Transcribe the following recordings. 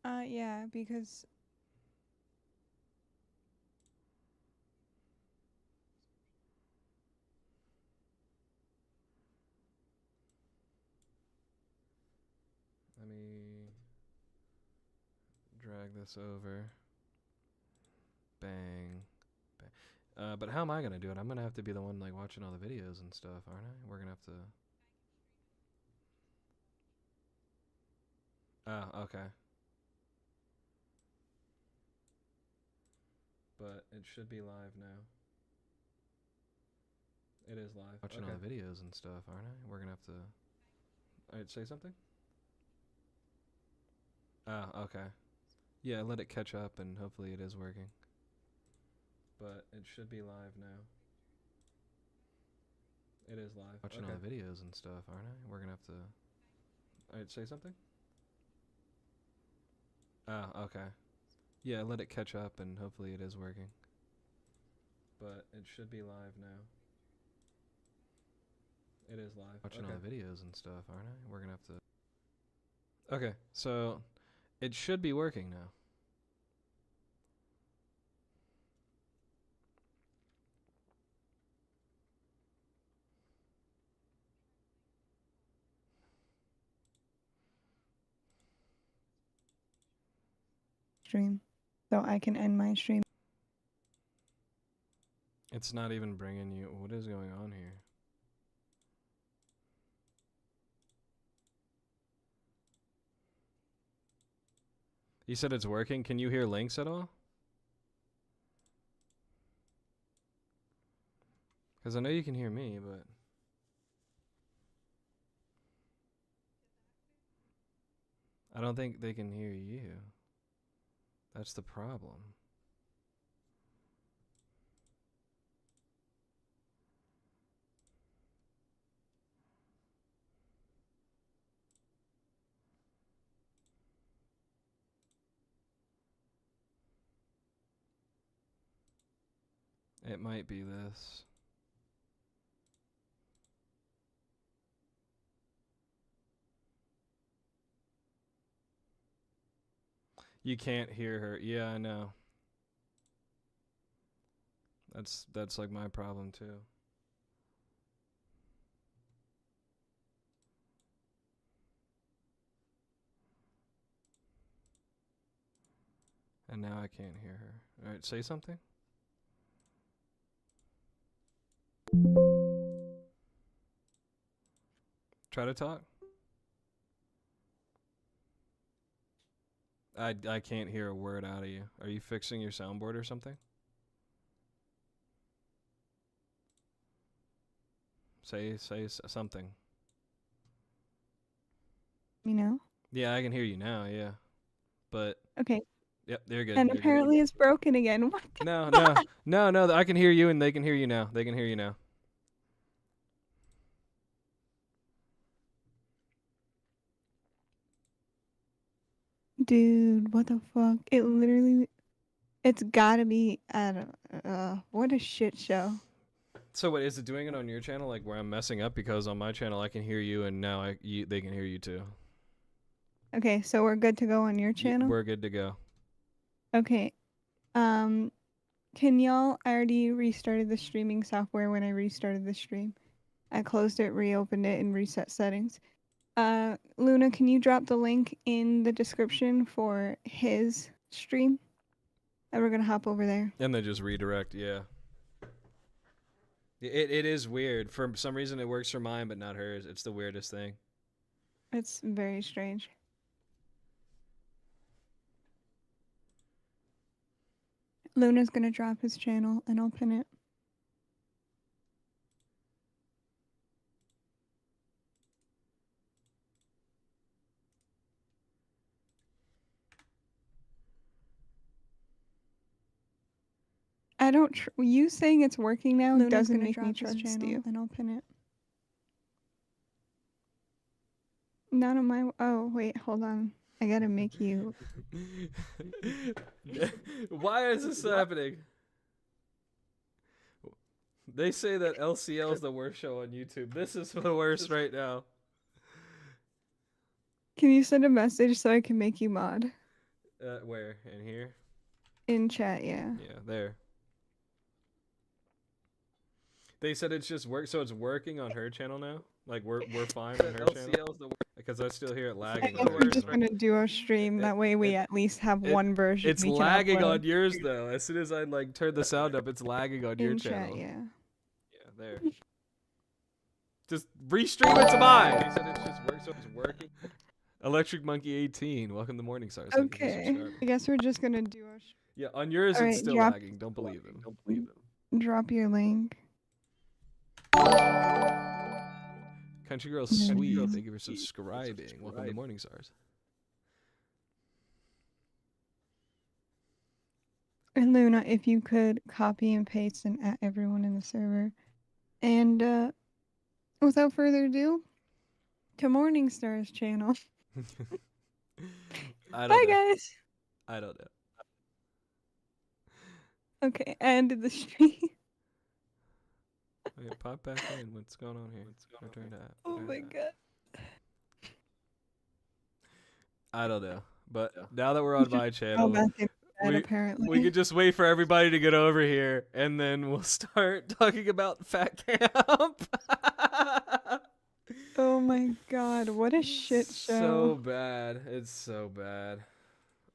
Yeah, because Let me drag this over. Bang. Bang. But how am I gonna do it? I'm gonna have to be the one like watching all the videos and stuff, aren't I? We're gonna have to. Oh, okay. But it should be live now. It is live. Watching all the videos and stuff, aren't I? We're gonna have to. Alright, say something? Oh, okay. Yeah, let it catch up and hopefully it is working. But it should be live now. It is live. Watching all the videos and stuff, aren't I? We're gonna have to. Alright, say something? Oh, okay. Yeah, let it catch up and hopefully it is working. But it should be live now. It is live. Watching all the videos and stuff, aren't I? We're gonna have to. Okay, so it should be working now. stream, so I can end my stream. It's not even bringing you. What is going on here? You said it's working. Can you hear links at all? Because I know you can hear me, but. I don't think they can hear you. That's the problem. It might be this. You can't hear her. Yeah, I know. That's like my problem too. And now I can't hear her. All right, say something. Try to talk. I can't hear a word out of you. Are you fixing your soundboard or something? Say something. You know? Yeah, I can hear you now. Yeah, but Okay. yep, they're good. And They're good. apparently it's broken again. What the No, no, fuck? no, no. I can hear you, and they can hear you now. They can hear you now. Dude, what the fuck? It literally, it's gotta be, I don't, what a shit show. So, what is it doing it on your channel? Like where I'm messing up because on my channel I can hear you, and now they can hear you too. Okay, so we're good to go on your channel? We're good to go. Okay. Can y'all, I already restarted the streaming software when I restarted the stream. I closed it, reopened it, and reset settings. Luna, can you drop the link in the description for his stream? And we're gonna hop over there. And then just redirect. Yeah. It is weird. For some reason, it works for mine, but not hers. It's the weirdest thing. It's very strange. Luna's gonna drop his channel, and I'll pin it. I don't. You saying it's working now doesn't make me trust you. And I'll pin it. None of my. Oh wait, hold on. I gotta make you. Why is this happening? They say that LCL is the worst show on YouTube. This is the worst right now. Can you send a message so I can make you mod? Where? In here? In chat, yeah. Yeah, there. They said it's just so it's working on her channel now. Like we're fine on her channel. Because I still hear it lagging. I guess we're just gonna do a stream. That way we at least have one version. It's lagging on yours though. As soon as I like turn the sound up, it's lagging on your channel. Chat, yeah. Yeah, there. Just restream it to mine. They said it's just so it's working. Electric Monkey 18, welcome to Morning Stars. Okay. I guess we're just gonna do a. Yeah, on yours it's still lagging. Don't believe them. Don't believe them. Drop your link. Country Girl Sweet, thank you for subscribing. Welcome to Morning Stars. And Luna, if you could copy and paste and at everyone in the server. And without further ado, to Morning Stars channel. Bye guys. I don't know. Okay, I ended the stream. Okay, pop back in. What's going on here? Oh my god. I don't know. But now that we're on my channel, apparently we could just wait for everybody to get over here, and then we'll start talking about Fat Camp. Oh my god, what a shit show. So bad. It's so bad.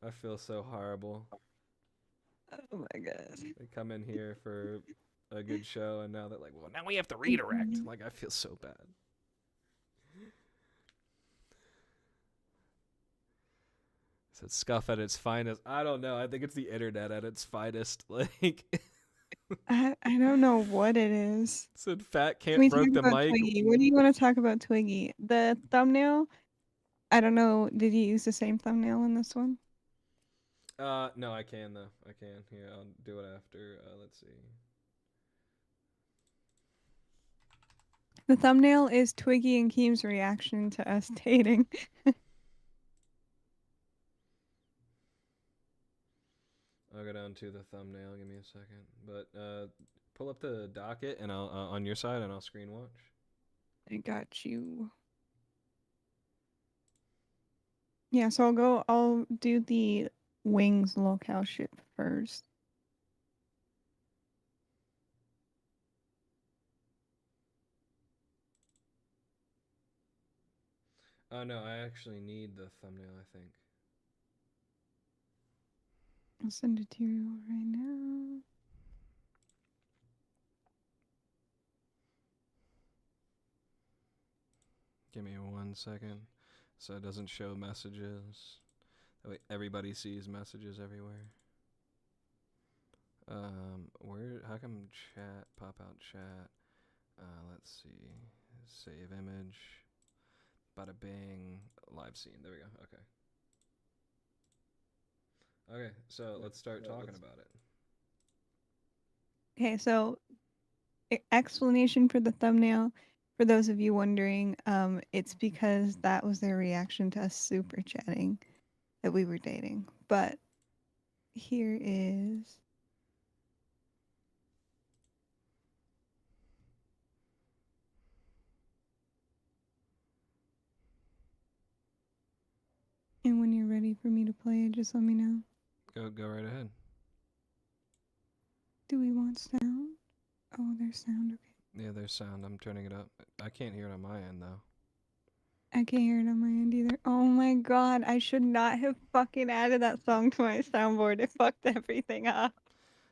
I feel so horrible. Oh my god. They come in here for a good show, and now they're like, well, now we have to redirect. Like, I feel so bad. So scuff at its finest. I don't know. I think it's the internet at its finest. Like, I don't know what it is. Said Fat Camp broke the mic. Twiggy? What do you want to talk about, Twiggy? The thumbnail? I don't know. Did you use the same thumbnail in this one? No, I can though. I can. Here, I'll do it after. Let's see. The thumbnail is Twiggy and Keem's reaction to us dating. I'll go down to the thumbnail. Give me a second. But pull up the docket and I'll on your side, and I'll screen watch. I got you. Yeah, so I'll do the wings locale ship first. Oh no, I actually need the thumbnail, I think. I'll send it to you right now. Give me 1 second so it doesn't show messages. That way everybody sees messages everywhere. How come chat, pop out chat? Let's see. Save image. Bada bing. Live scene. There we go. Okay. Okay, so let's start talking about it. Okay, so explanation for the thumbnail. For those of you wondering, it's because that was their reaction to us super chatting that we were dating. But here is... And when you're ready for me to play it, just let me know. Go right ahead. Do we want sound? Oh, there's sound, okay. Yeah, there's sound. I'm turning it up. I can't hear it on my end, though. I can't hear it on my end either. Oh my god, I should not have fucking added that song to my soundboard. It fucked everything up.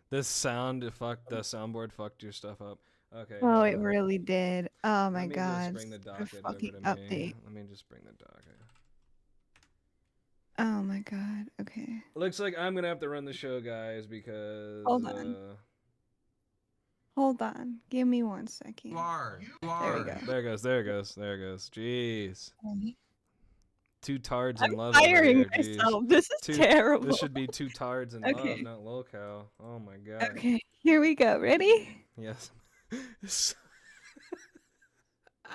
This sound, the soundboard fucked your stuff up. Okay. Oh, it really did. Oh my Let god. me just bring the docket over to update. me. Let me just bring the docket. Oh my god, okay. Looks like I'm gonna have to run the show, guys, because... Hold on. Hold on. Give me 1 second. You are. There we go. There it goes. Jeez. 2 tards in love. I'm firing myself. This is terrible. This should be 2 tards in love, not Lolcow. Oh my god. Okay, here we go. Ready? Yes.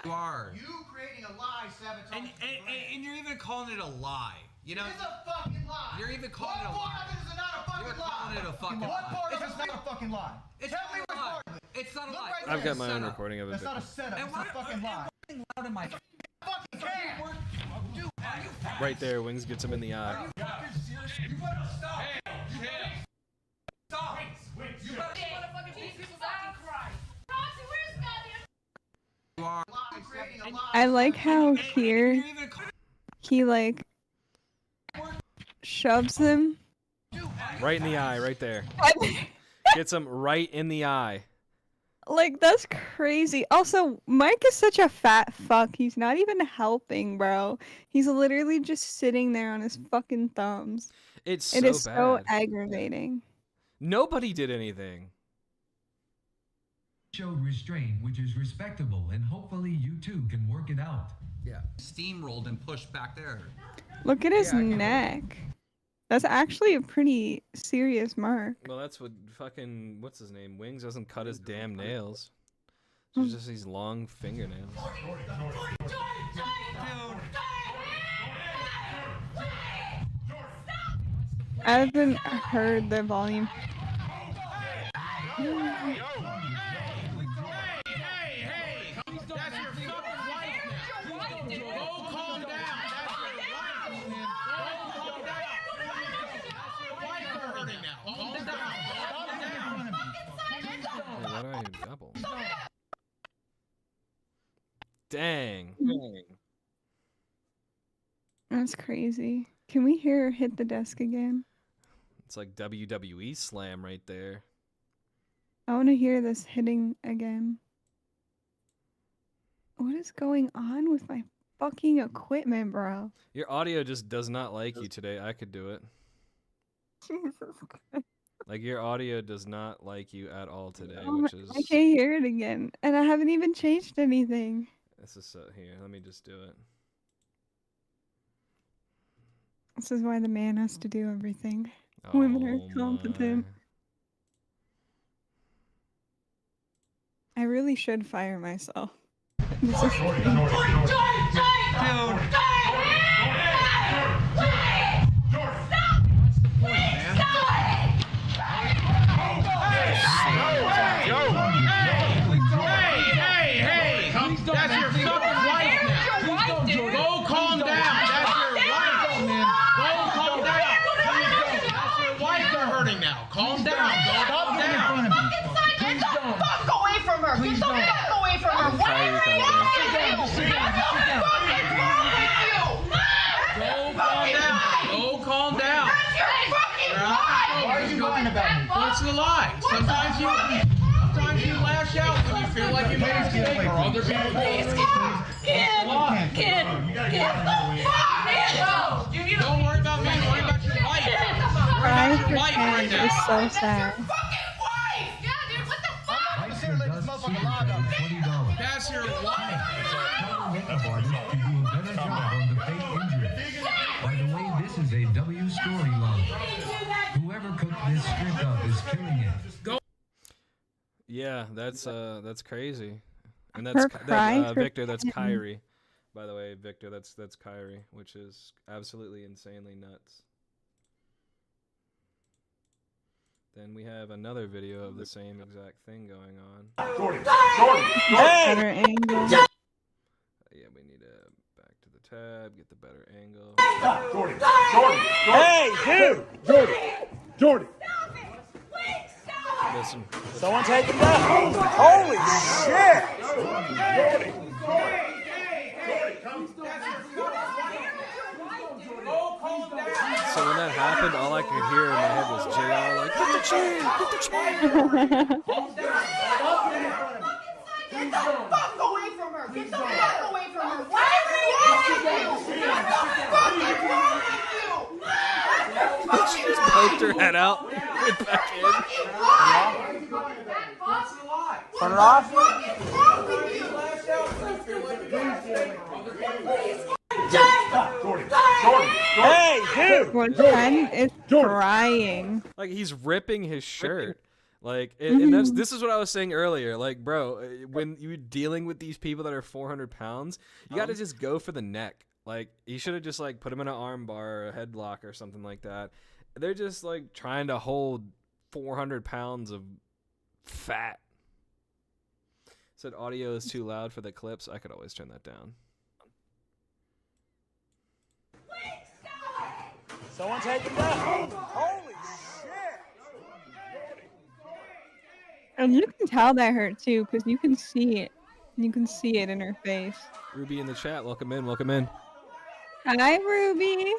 You are. You creating a lie, sabotaging. And you're even calling it a lie. You know? It's a fucking lie. You're even calling it a lie. What part of it is not a fucking lie? You're calling it a fucking lie. What part of it is not a fucking lie? It's Tell not me a which lie. part of it. It's not a Look lie. right I've there. got my own recording of it. That's not a setup. It's a fucking lie. Loud in my Fucking can. Dude, are you Right there, Wings gets him in the eye. fucking serious You better stop. Hey, stop. You better Motherfucking Jesus fucking Christ. Roxy, where's the goddamn? You are. Creating a lie. I like how here You're even he like shoves him. Right in the eye, right there. Gets him right in the eye. Like, that's crazy. Also, Mike is such a fat fuck. He's not even helping, bro. He's literally just sitting there on his fucking thumbs. It's It so is so bad. aggravating. Nobody did anything. Showed restraint, which is respectable, and hopefully you too can work it out. Yeah. Steamrolled and pushed back there. Look at his Yeah, I can- neck. That's actually a pretty serious mark. Well, that's what fucking what's his name? Wings doesn't cut his damn nails. It's just these long fingernails. I haven't heard the volume. Hey, why do I do double? Dang. That's crazy. Can we hear her hit the desk again? It's like WWE slam right there. I want to hear this hitting again. What is going on with my fucking equipment, bro? Your audio just does not like you today. I could do it. Jesus Christ. Like your audio does not like you at all today, Oh my- which is I can't hear it again. And I haven't even changed anything. this is here. Let me just do it. This is why the man has to do everything. Women are Oh competent. I really should fire myself. This is That's your fucking wife now. Go calm down. That's your wife, man. Go calm down. That's your wife they're hurting now. Calm down. Go calm down. Get the fuck away from her! Get the fuck away from her! What Kyrie is comes wrong in. with you? What the fuck is wrong with you? Go calm down. That's your fucking wife! Why are you lying about me? What's the lie? Sometimes you lash out when you feel like you made a mistake or other people do it. Kid! Don't worry about me. Worry about your wife. crying for Wife right Ken now. is so sad. Fucking wife! Yeah, dude, what the fuck? I'm not gonna let this motherfucker lie about me. $20. That's your wife. Makeup artist to do a better job on the fake injury. By the way, this is a W storyline. Whoever cooked this script up is killing it. Yeah, that's crazy. And Her cry for Victor, that's Ken. Kyrie. By the way, Victor, that's Kyrie, which is absolutely insanely nuts. Then we have another video of the same exact thing going on. Better angle. Yeah, we need to back to the tab, get the better angle. Hey, dude! Jordy! Listen. Someone take him down! Holy shit! So when that happened, all I could hear in my head was JR like, get the chair, get the chair. Get the fuck away from her! Get the fuck away from her! What is wrong with you? What the fuck is wrong with you? She just poked her head out, went back in. Turn it off? Hey, dude! When Ken is crying. Like he's ripping his shirt. Like, and this is what I was saying earlier. Like, bro, when you're dealing with these people that are 400 pounds, you got to just go for the neck. Like, you should have just like put him in an arm bar or a headlock or something like that. They're just like trying to hold 400 pounds of fat. Said audio is too loud for the clips. I could always turn that down. Someone take him down. Holy shit! And you can tell that hurt too, because you can see it. You can see it in her face. Ruby in the chat. Welcome in. Welcome in. Hi, Ruby.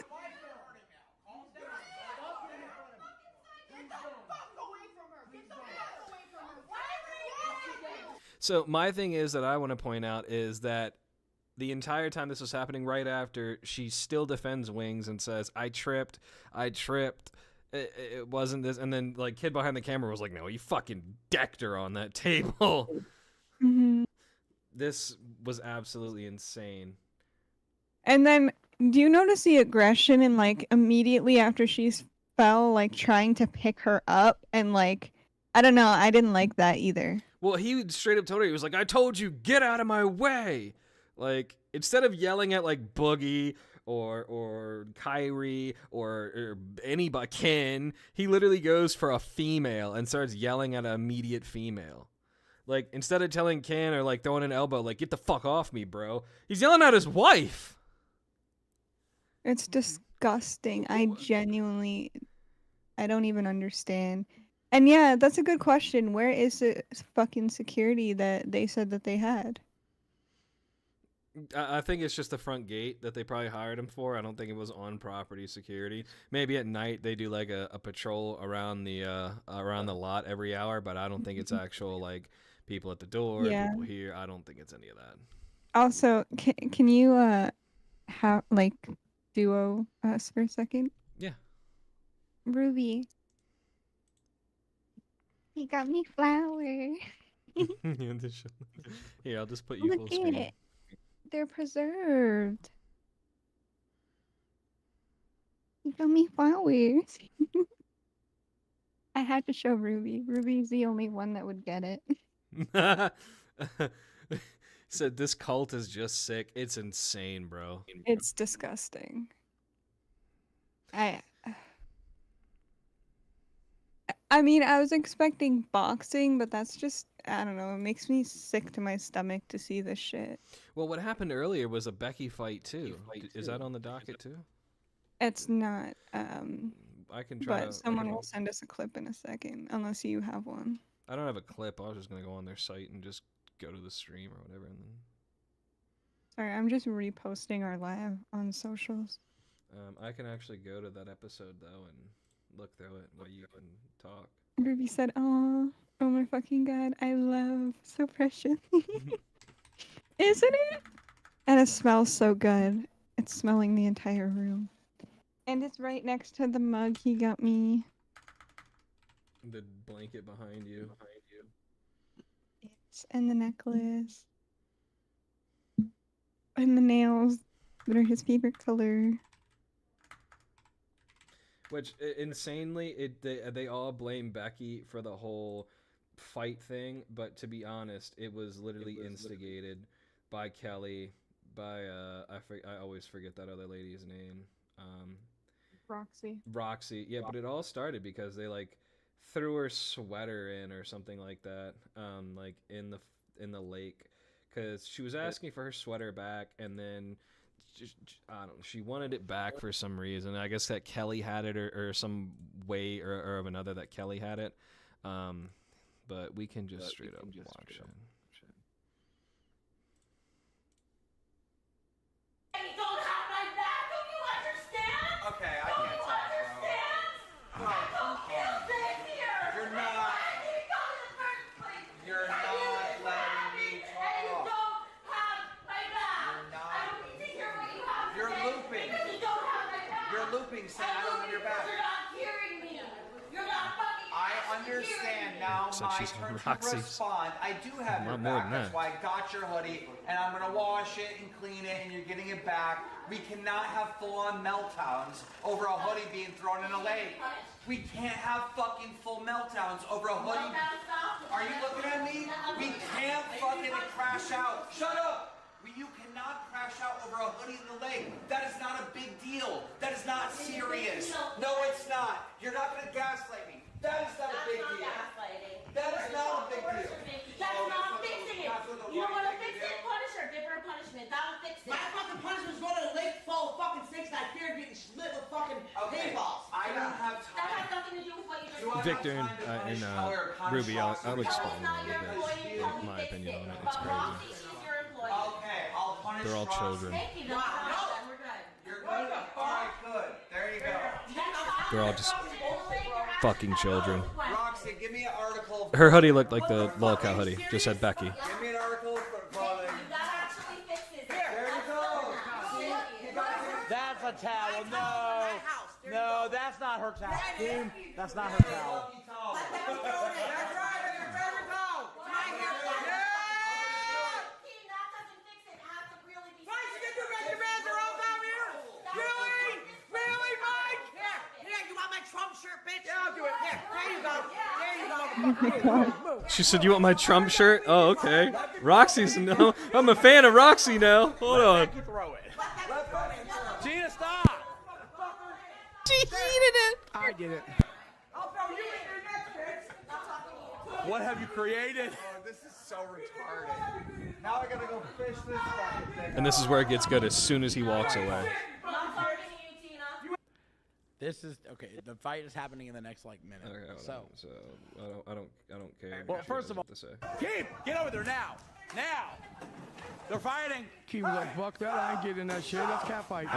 So my thing is that I want to point out is that the entire time this was happening, right after, she still defends Wings and says, I tripped. It wasn't this. And then, like, kid behind the camera was like, no, you fucking decked her on that table. Mm-hmm. This was absolutely insane. And then, do you notice the aggression and, like, immediately after she fell, like, trying to pick her up and, like, I don't know, I didn't like that either. Well, he straight up told her, he was like, I told you, get out of my way. Like, instead of yelling at, like, Boogie or Kyrie or anybody, Ken, he literally goes for a female and starts yelling at an immediate female. Like, instead of telling Ken or, like, throwing an elbow, like, get the fuck off me, bro, he's yelling at his wife. It's disgusting. I don't even understand. And yeah, that's a good question. Where is the fucking security that they said that they had? I think it's just the front gate that they probably hired him for. I don't think it was on property security. Maybe at night they do like a patrol around the lot every hour, but I don't think it's actual like people at the door, people here. I don't think it's any of that. Also, can you have like duo us for a second? Yeah. Ruby. He got me flowers. Here, I'll just put you full Look screen. at it. They're preserved. He got me flowers. I had to show Ruby. Ruby's the only one that would get it. Said this cult is just sick. It's insane, bro. It's disgusting. I mean, I was expecting boxing, but that's just, I don't know, it makes me sick to my stomach to see this shit. Well, what happened earlier was a Becky fight, too. Is that on the docket, too? It's not, I can try. but someone will send us a clip in a second, unless you have one. I don't have a clip. I was just going to go on their site and just go to the stream or whatever. And then... Sorry, I'm just reposting our live on socials. I can actually go to that episode, though, and look through it while you can talk. Ruby said, oh my fucking god, I love so precious. Isn't it? And it smells so good. It's smelling the entire room. And it's right next to the mug he got me. The blanket behind you. Yes, and the necklace. And the nails that are his favorite color. Which, insanely, they all blame Becky for the whole fight thing, but to be honest, it was literally instigated by Kelly, by, I always forget that other lady's name. Roxy, yeah, but it all started because they, like, threw her sweater in or something like that, like, in the lake, because she was asking for her sweater back, and then... I don't know. She wanted it back for some reason. I guess that Kelly had it, or some way or of another that Kelly had it. But we can just straight up watch it. You don't have my back. Don't you understand? Okay, I can't talk, bro. Bro, don't get here. You're not. I didn't go in the first place. You're not letting me talk. And you don't have my back. You're not. I don't need to hear what you have to You're say. looping. Because you don't have my back. You're looping, saying I don't have your back. You're not hearing me. You're not fucking I understand now. Looks like My she's on turn to Roxy's. respond. I do have your Not more back. than That's that. why I got your hoodie, and I'm gonna wash it and clean it, and you're getting it back. We cannot have full-on meltdowns over a hoodie being thrown in a lake. We can't have fucking full meltdowns over a hoodie. Are you looking at me? We can't fucking crash out. Shut up! You cannot crash out over a hoodie in the lake. That is not a big deal. That is not serious. No, it's not. You're not gonna gaslight me. That is not a big deal. That is not a big deal. That's not fixing it. You don't want to fix it? Punish her. Give her a punishment. That'll fix it. My fucking punishment's going to the lake full of fucking sakes, I fear getting split with fucking paintballs. I don't have That time. has nothing to do with what you just Do I Victor have and, time to punish color or punish Ruby, I'll Roxy? explain It's not a your little employee, bit. you help me My fix opinion it. on it. But It's Roxy, crazy. she's your employee. Okay, I'll punish They're all Roxy. children. Thank you. No, we're good. You're good? Alright, good. There you go. They're all just fucking children. Roxy, give me an article. Her hoodie looked like the Lolcow hoodie. Just said Becky. Give me an article for clothing. That actually fixes it. There you go. That's a towel. No. No, that's not her towel. Team, that's not her towel. That's right, that's your favorite towel. My hair. Team, that doesn't fix it. It has to really be Why fixed. should you get your bands are all down here? Really? Really, Mike? Here, you want my Trump shirt, bitch? Yeah, I'll do it. Here, there you go. There you go. She said, "You want my Trump shirt?" Oh, okay. Roxy's no. I'm a fan of Roxy now. Hold on. Throw it. Gina, stop. She heated it. I did it. I'll throw you in your next, bitch. What have you created? Oh, this is so retarded. Now I gotta go fish this fucking thing. And this is where it gets good as soon as he walks away. I'm talking to you, Tina. This is okay. The fight is happening in the next like minute. Okay, hold So, on. So I don't care. Well, what she first has of all- to say. Keep, get over there now. Now. They're fighting. Keep like, fuck that, I ain't getting that shit, that's cat fight.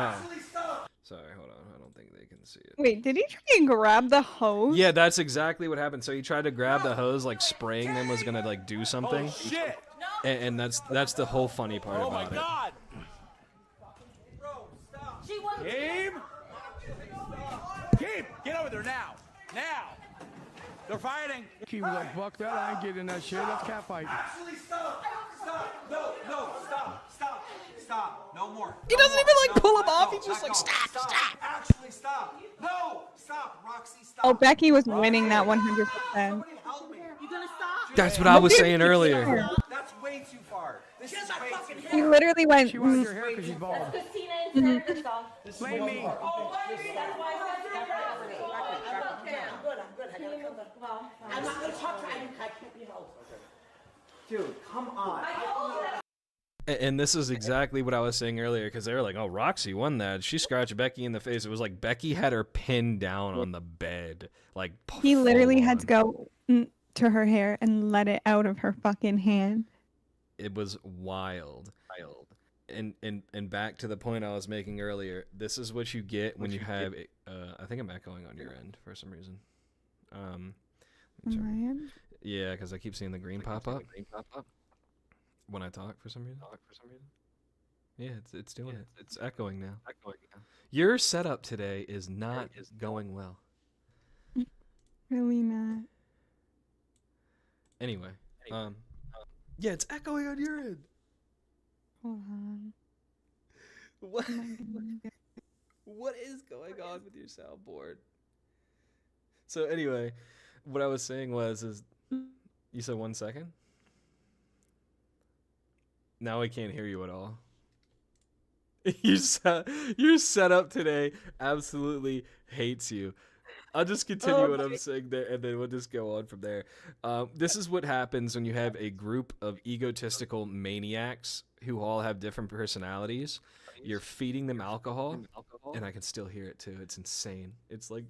Sorry, hold on. I don't think they can see it. Wait, did he try and grab the hose? Yeah, that's exactly what happened. So he tried to grab the hose, like spraying them was gonna like do something, Oh shit. and that's the whole funny part Oh my about it. god. She wouldn't. Keep. Keep, get over there now. Now. They're fighting. Keep like, fuck that, I ain't getting that shit, that's cat fight. Actually, stop. Stop. No, stop. No more. He doesn't even like pull him off. He's just like stop. Actually, stop. No, stop. Roxy, stop. Oh, Becky was winning that 100%. Somebody help me. You gonna stop? That's what I was saying earlier. That's way too far. This is way too far. He literally went. She wanted your hair because she's bald. Because Tina inserted herself. Blame me. That's why I said I'm good. I gotta come back. Well, I'm not gonna talk to you. I can't be held. Dude, come on. I told you that. And this is exactly what I was saying earlier because they were like, "Oh, Roxy won that. She scratched Becky in the face." It was like Becky had her pinned down on the bed, like He literally full had to on. go to her hair and let it out of her fucking hand. It was wild. And back to the point I was making earlier. This is what you get when you have. I think I'm echoing on your end for some reason. Let me check. Ryan? Yeah, because I keep seeing the green pop up when I talk for some reason. Yeah, it's doing it. It's echoing now. Your setup today is not going well. Really not. Anyway, yeah, it's echoing on your end. Hold on. What? Oh my goodness. What is going on with your soundboard? So anyway, what I was saying is you said 1 second? Now I can't hear you at all. Your setup today absolutely hates you. I'll just continue what I'm saying there, and then we'll just go on from there. This is what happens when you have a group of egotistical maniacs who all have different personalities. You're feeding them alcohol, and I can still hear it too. It's insane. It's like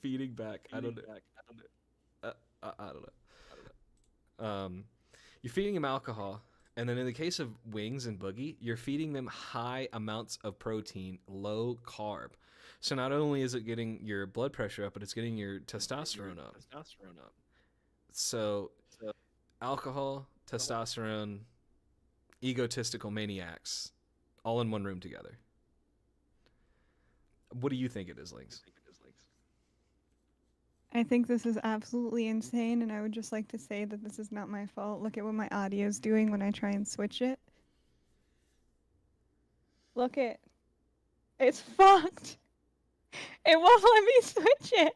feeding back. I don't know. You're feeding them alcohol, and then in the case of Wings and Boogie, you're feeding them high amounts of protein, low carb. So not only is it getting your blood pressure up, but it's getting your testosterone up. So alcohol, testosterone, egotistical maniacs, all in one room together. What do you think it is, Lynx? I think this is absolutely insane, and I would just like to say that this is not my fault. Look at what my audio's doing when I try and switch it. Look it. It's fucked. It won't let me switch it.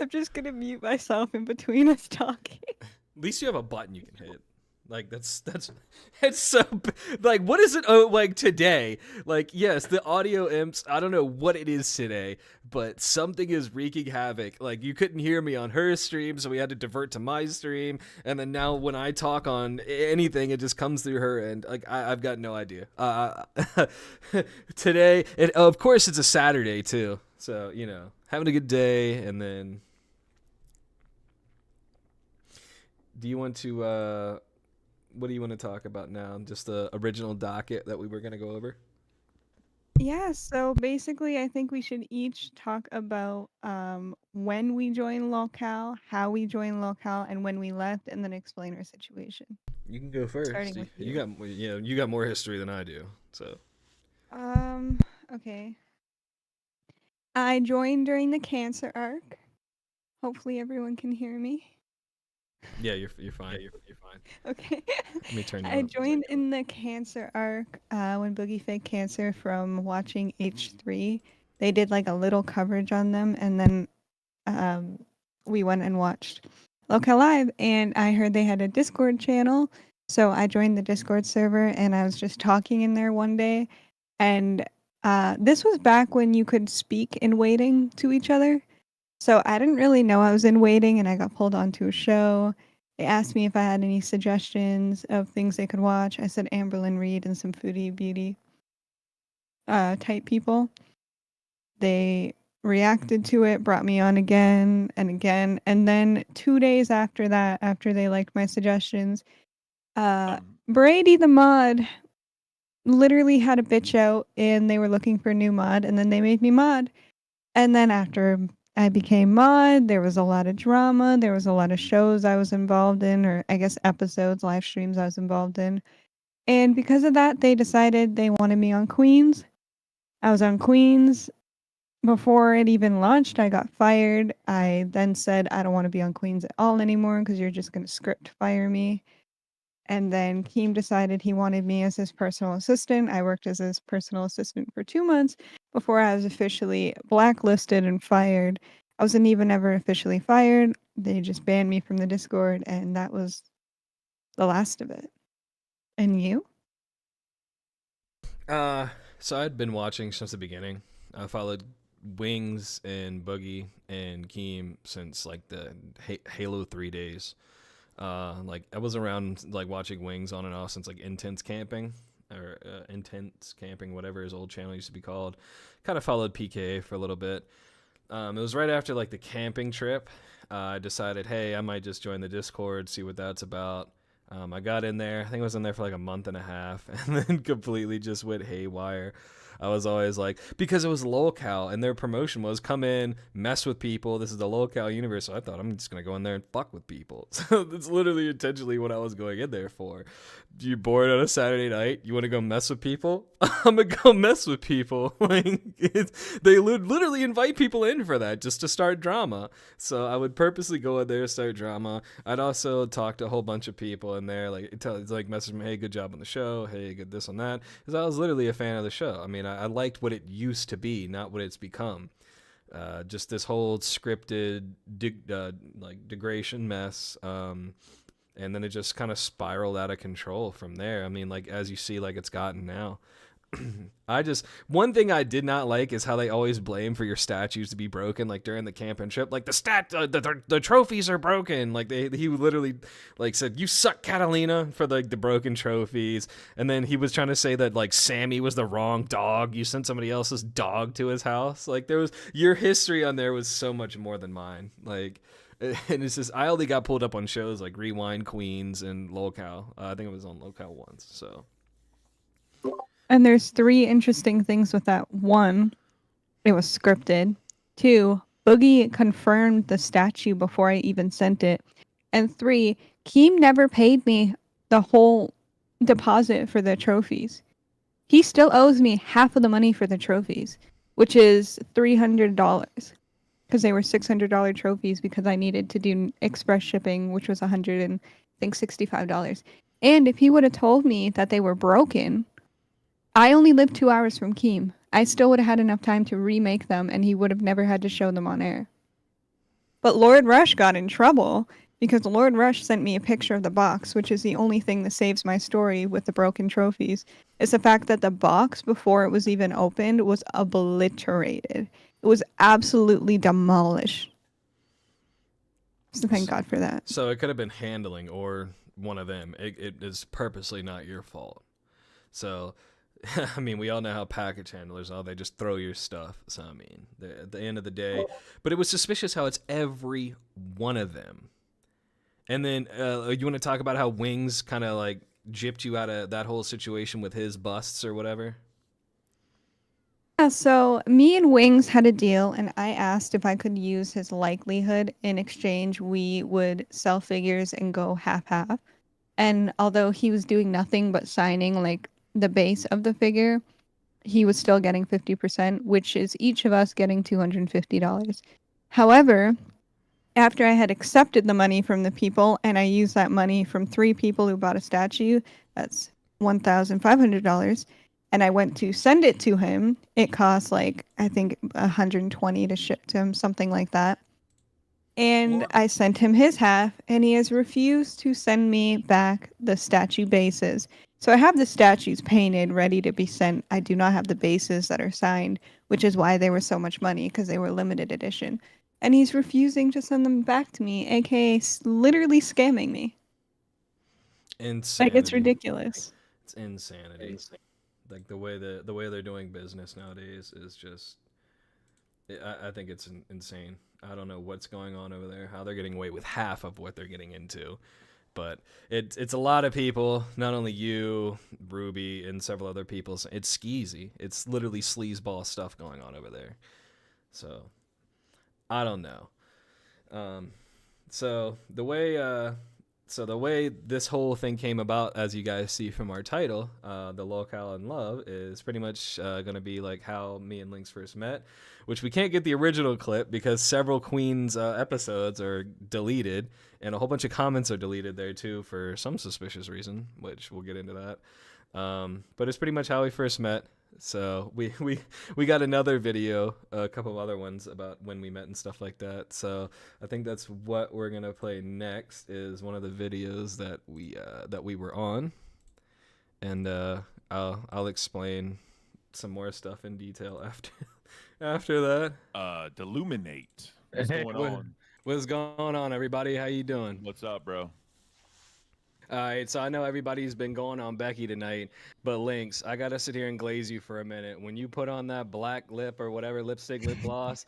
I'm just gonna mute myself in between us talking. At least you have a button you can hit. Like it's so like what is it like today? Like yes, the audio imps, I don't know what it is today, but something is wreaking havoc. Like you couldn't hear me on her stream, so we had to divert to my stream, and then now when I talk on anything, it just comes through her, and like I've got no idea. Today, of course it's a Saturday too, so you know, having a good day, and then do you want to what do you want to talk about now? Just the original docket that we were going to go over? Yeah, so basically, I think we should each talk about when we joined Lolcow, how we joined Lolcow, and when we left, and then explain our situation. You can go first. Starting with you got more history than I do. So. Okay. I joined during the cancer arc. Hopefully, everyone can hear me. Yeah, you're fine. Yeah, you're fine. Okay. Let me turn you I up. joined in the cancer arc when Boogie Fake Cancer from watching H3. They did like a little coverage on them, and then we went and watched Local Live, and I heard they had a Discord channel. So I joined the Discord server, and I was just talking in there one day. And this was back when you could speak in waiting to each other. So I didn't really know I was in waiting, and I got pulled onto a show. They asked me if I had any suggestions of things they could watch. I said Amberlyn Reed and some foodie beauty type people. They reacted to it, brought me on again and again. And then 2 days after that, after they liked my suggestions, Brady the mod literally had a bitch out, and they were looking for a new mod, and then they made me mod. And then after I became mod, there was a lot of drama. There was a lot of shows I was involved in, or I guess episodes, live streams I was involved in. And because of that, they decided they wanted me on Queens. I was on Queens. Before it even launched, I got fired. I then said, I don't want to be on Queens at all anymore because you're just going to script fire me. And then Keem decided he wanted me as his personal assistant. I worked as his personal assistant for 2 months before I was officially blacklisted and fired. I wasn't even ever officially fired. They just banned me from the Discord, and that was the last of it. And you? So I'd been watching since the beginning. I followed Wings and Boogie and Keem since like the Halo 3 days. Like I was around like watching Wings on and off since like Intense Camping or Intense Camping, whatever his old channel used to be called. Kind of followed PK for a little bit. It was right after like the camping trip. I decided, hey, I might just join the Discord, see what that's about. I got in there. I think I was in there for like a month and a half, and then completely just went haywire. I was always like, because it was Lowcow, and their promotion was come in, mess with people. This is the Lowcow universe, so I thought I'm just gonna go in there and fuck with people. So that's literally intentionally what I was going in there for. You bored on a Saturday night? You want to go mess with people? I'm gonna go mess with people. Like they literally invite people in for that, just to start drama. So I would purposely go in there, start drama. I'd also talk to a whole bunch of people in there, like message me, hey, good job on the show, hey, good this on that, because I was literally a fan of the show. I mean, I liked what it used to be, not what it's become. Just this whole scripted degradation mess. And then it just kind of spiraled out of control from there. I mean, like, as you see, like, it's gotten now. One thing I did not like is how they always blame for your statues to be broken, like, during the camping trip. Like, the trophies are broken. Like, he literally, like, said, you suck, Catalina, for, like, the broken trophies. And then he was trying to say that, like, Sammy was the wrong dog. You sent somebody else's dog to his house. Like, your history on there was so much more than mine. Like... And it's just, I only got pulled up on shows like Rewind Queens and Lolcow. I think it was on Lolcow once. So, And there's 3 interesting things with that. 1, it was scripted. 2, Boogie confirmed the statue before I even sent it. And 3, Keem never paid me the whole deposit for the trophies. He still owes me half of the money for the trophies, which is $300. Because they were $600 trophies because I needed to do express shipping, which was $65. And if he would have told me that they were broken, I only lived 2 hours from Keem. I still would have had enough time to remake them, and he would have never had to show them on air. But Lord Rush got in trouble because Lord Rush sent me a picture of the box, which is the only thing that saves my story with the broken trophies. Is the fact that the box, before it was even opened, was obliterated. It was absolutely demolished. So thank God for that. So it could have been handling or one of them. It is purposely not your fault. So, I mean, we all know how package handlers are. They just throw your stuff. So, I mean, at the end of the day, but it was suspicious how it's every one of them. And then you want to talk about how Wings kind of like gypped you out of that whole situation with his busts or whatever? Yeah, so me and Wings had a deal, and I asked if I could use his likelihood. In exchange, we would sell figures and go half-half. And although he was doing nothing but signing like the base of the figure, he was still getting 50%, which is each of us getting $250. However, after I had accepted the money from the people and I used that money from 3 people who bought a statue, that's $1,500, and I went to send it to him, it cost like I think 120 to ship to him, something like that. And I sent him his half, and he has refused to send me back the statue bases. So I have the statues painted, ready to be sent. I do not have the bases that are signed, which is why they were so much money, because they were limited edition. And he's refusing to send them back to me, aka literally scamming me. Insanity. Like, it's ridiculous. It's insanity. Like the way they're doing business nowadays is just, I think it's insane. I don't know what's going on over there, how they're getting away with half of what they're getting into. But it's a lot of people, not only you, Ruby, and several other people. It's skeezy. It's literally sleazeball stuff going on over there. So, I don't know. So the way this whole thing came about, as you guys see from our title, the Lolcow in Love, is pretty much going to be like how me and Lynx first met, which we can't get the original clip because several Queens episodes are deleted, and a whole bunch of comments are deleted there too for some suspicious reason, which we'll get into that. But it's pretty much how we first met. So we got another video, a couple of other ones about when we met and stuff like that. So I think that's what we're gonna play next, is one of the videos that we were on, and I'll explain some more stuff in detail after that. Deluminate. What's going on? What's going on, everybody? How you doing? What's up, bro? All right, so I know everybody's been going on Becky tonight, but Lynx, I gotta sit here and glaze you for a minute. When you put on that black lip or whatever lipstick lip gloss,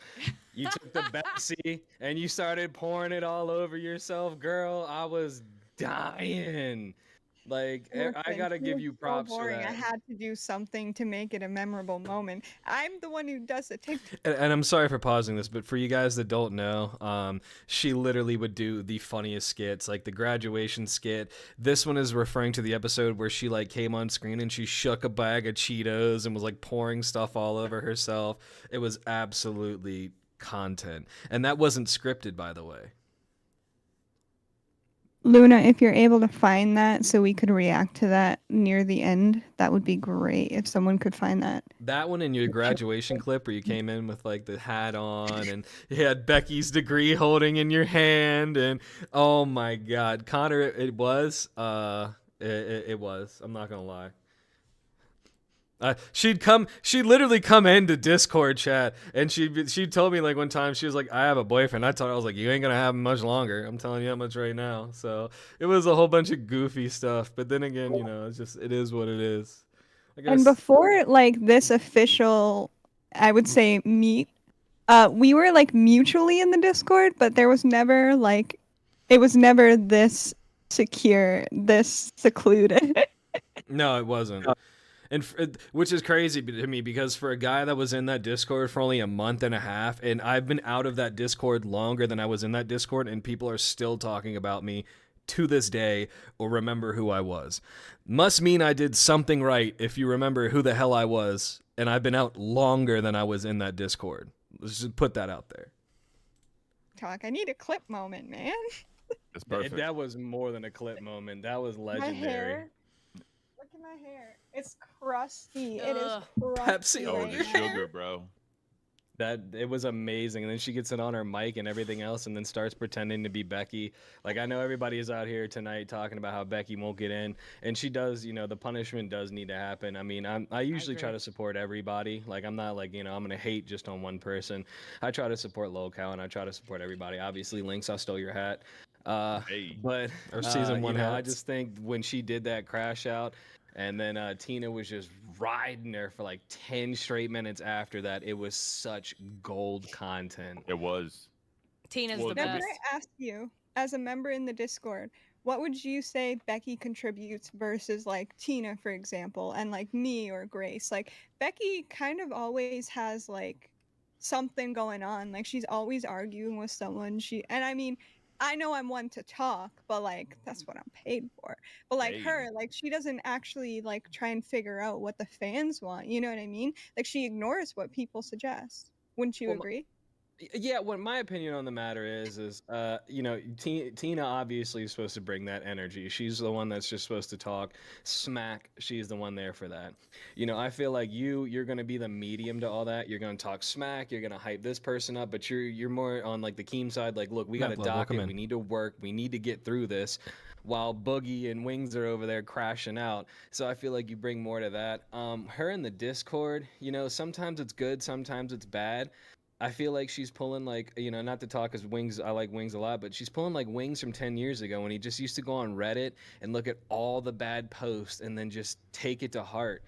you took the Pepsi and you started pouring it all over yourself, girl. I was dying. Like, I gotta give you props for that. I had to do something to make it a memorable moment. I'm the one who does the TikTok. And I'm sorry for pausing this, but for you guys that don't know, she literally would do the funniest skits, like the graduation skit. This one is referring to the episode where she like came on screen and she shook a bag of Cheetos and was like pouring stuff all over herself. It was absolutely content. And that wasn't scripted, by the way. Luna, if you're able to find that so we could react to that near the end, that would be great if someone could find that. That one in your graduation clip where you came in with like the hat on and you had Becky's degree holding in your hand, and oh my God, Connor, it was, I'm not gonna lie. She'd literally come into Discord chat, and she told me like one time, she was like, I have a boyfriend. I told her, I was like, you ain't gonna have him much longer. I'm telling you that much right now. So it was a whole bunch of goofy stuff, but then again, you know, it is what it is. And before like this official, I would say meet, we were like mutually in the Discord, but there was never like, it was never this secure, this secluded. No, it wasn't. And which is crazy to me, because for a guy that was in that Discord for only a month and a half, and I've been out of that Discord longer than I was in that Discord, and people are still talking about me to this day or remember who I was. Must mean I did something right if you remember who the hell I was, and I've been out longer than I was in that Discord. Let's just put that out there. I need a clip moment, man. That's perfect. That was more than a clip moment. That was legendary. My hair. Look at my hair. It's crusty. It is crusty. Pepsi. Oh, the sugar, bro. That it was amazing. And then she gets it on her mic and everything else, and then starts pretending to be Becky. Like, I know everybody is out here tonight talking about how Becky won't get in, and she does. The punishment does need to happen. I mean, I usually try to support everybody. Like, I'm not like I'm gonna hate just on one person. I try to support Lowcow, and I try to support everybody. Obviously, Lynx, I stole your hat. But Our season one I just think when she did that crash out, and then Tina was just riding there for like 10 straight minutes after that. It was such gold content. It was. Tina's the Now, best. can I ask you, as a member in the Discord, what would you say Becky contributes versus like Tina, for example, and like me or Grace? Like, Becky kind of always has like something going on. Like, she's always arguing with someone. And I mean, I know I'm one to talk, but like that's what I'm paid for. But like her, like she doesn't actually like try and figure out what the fans want. You know what I mean? Like she ignores what people suggest. Wouldn't you agree? Yeah, what my opinion on the matter is Tina obviously is supposed to bring that energy. She's the one that's just supposed to talk smack. She's the one there for that. I feel like you're gonna be the medium to all that. You're gonna talk smack. You're gonna hype this person up, but you're more on like the Keem side. Like, look, we got a docket. We need to work. We need to get through this. While Boogie and Wings are over there crashing out. So I feel like you bring more to that. Her in the Discord, sometimes it's good, sometimes it's bad. I feel like she's pulling like, not to talk as Wings, I like Wings a lot, but she's pulling like Wings from 10 years ago when he just used to go on Reddit and look at all the bad posts and then just take it to heart.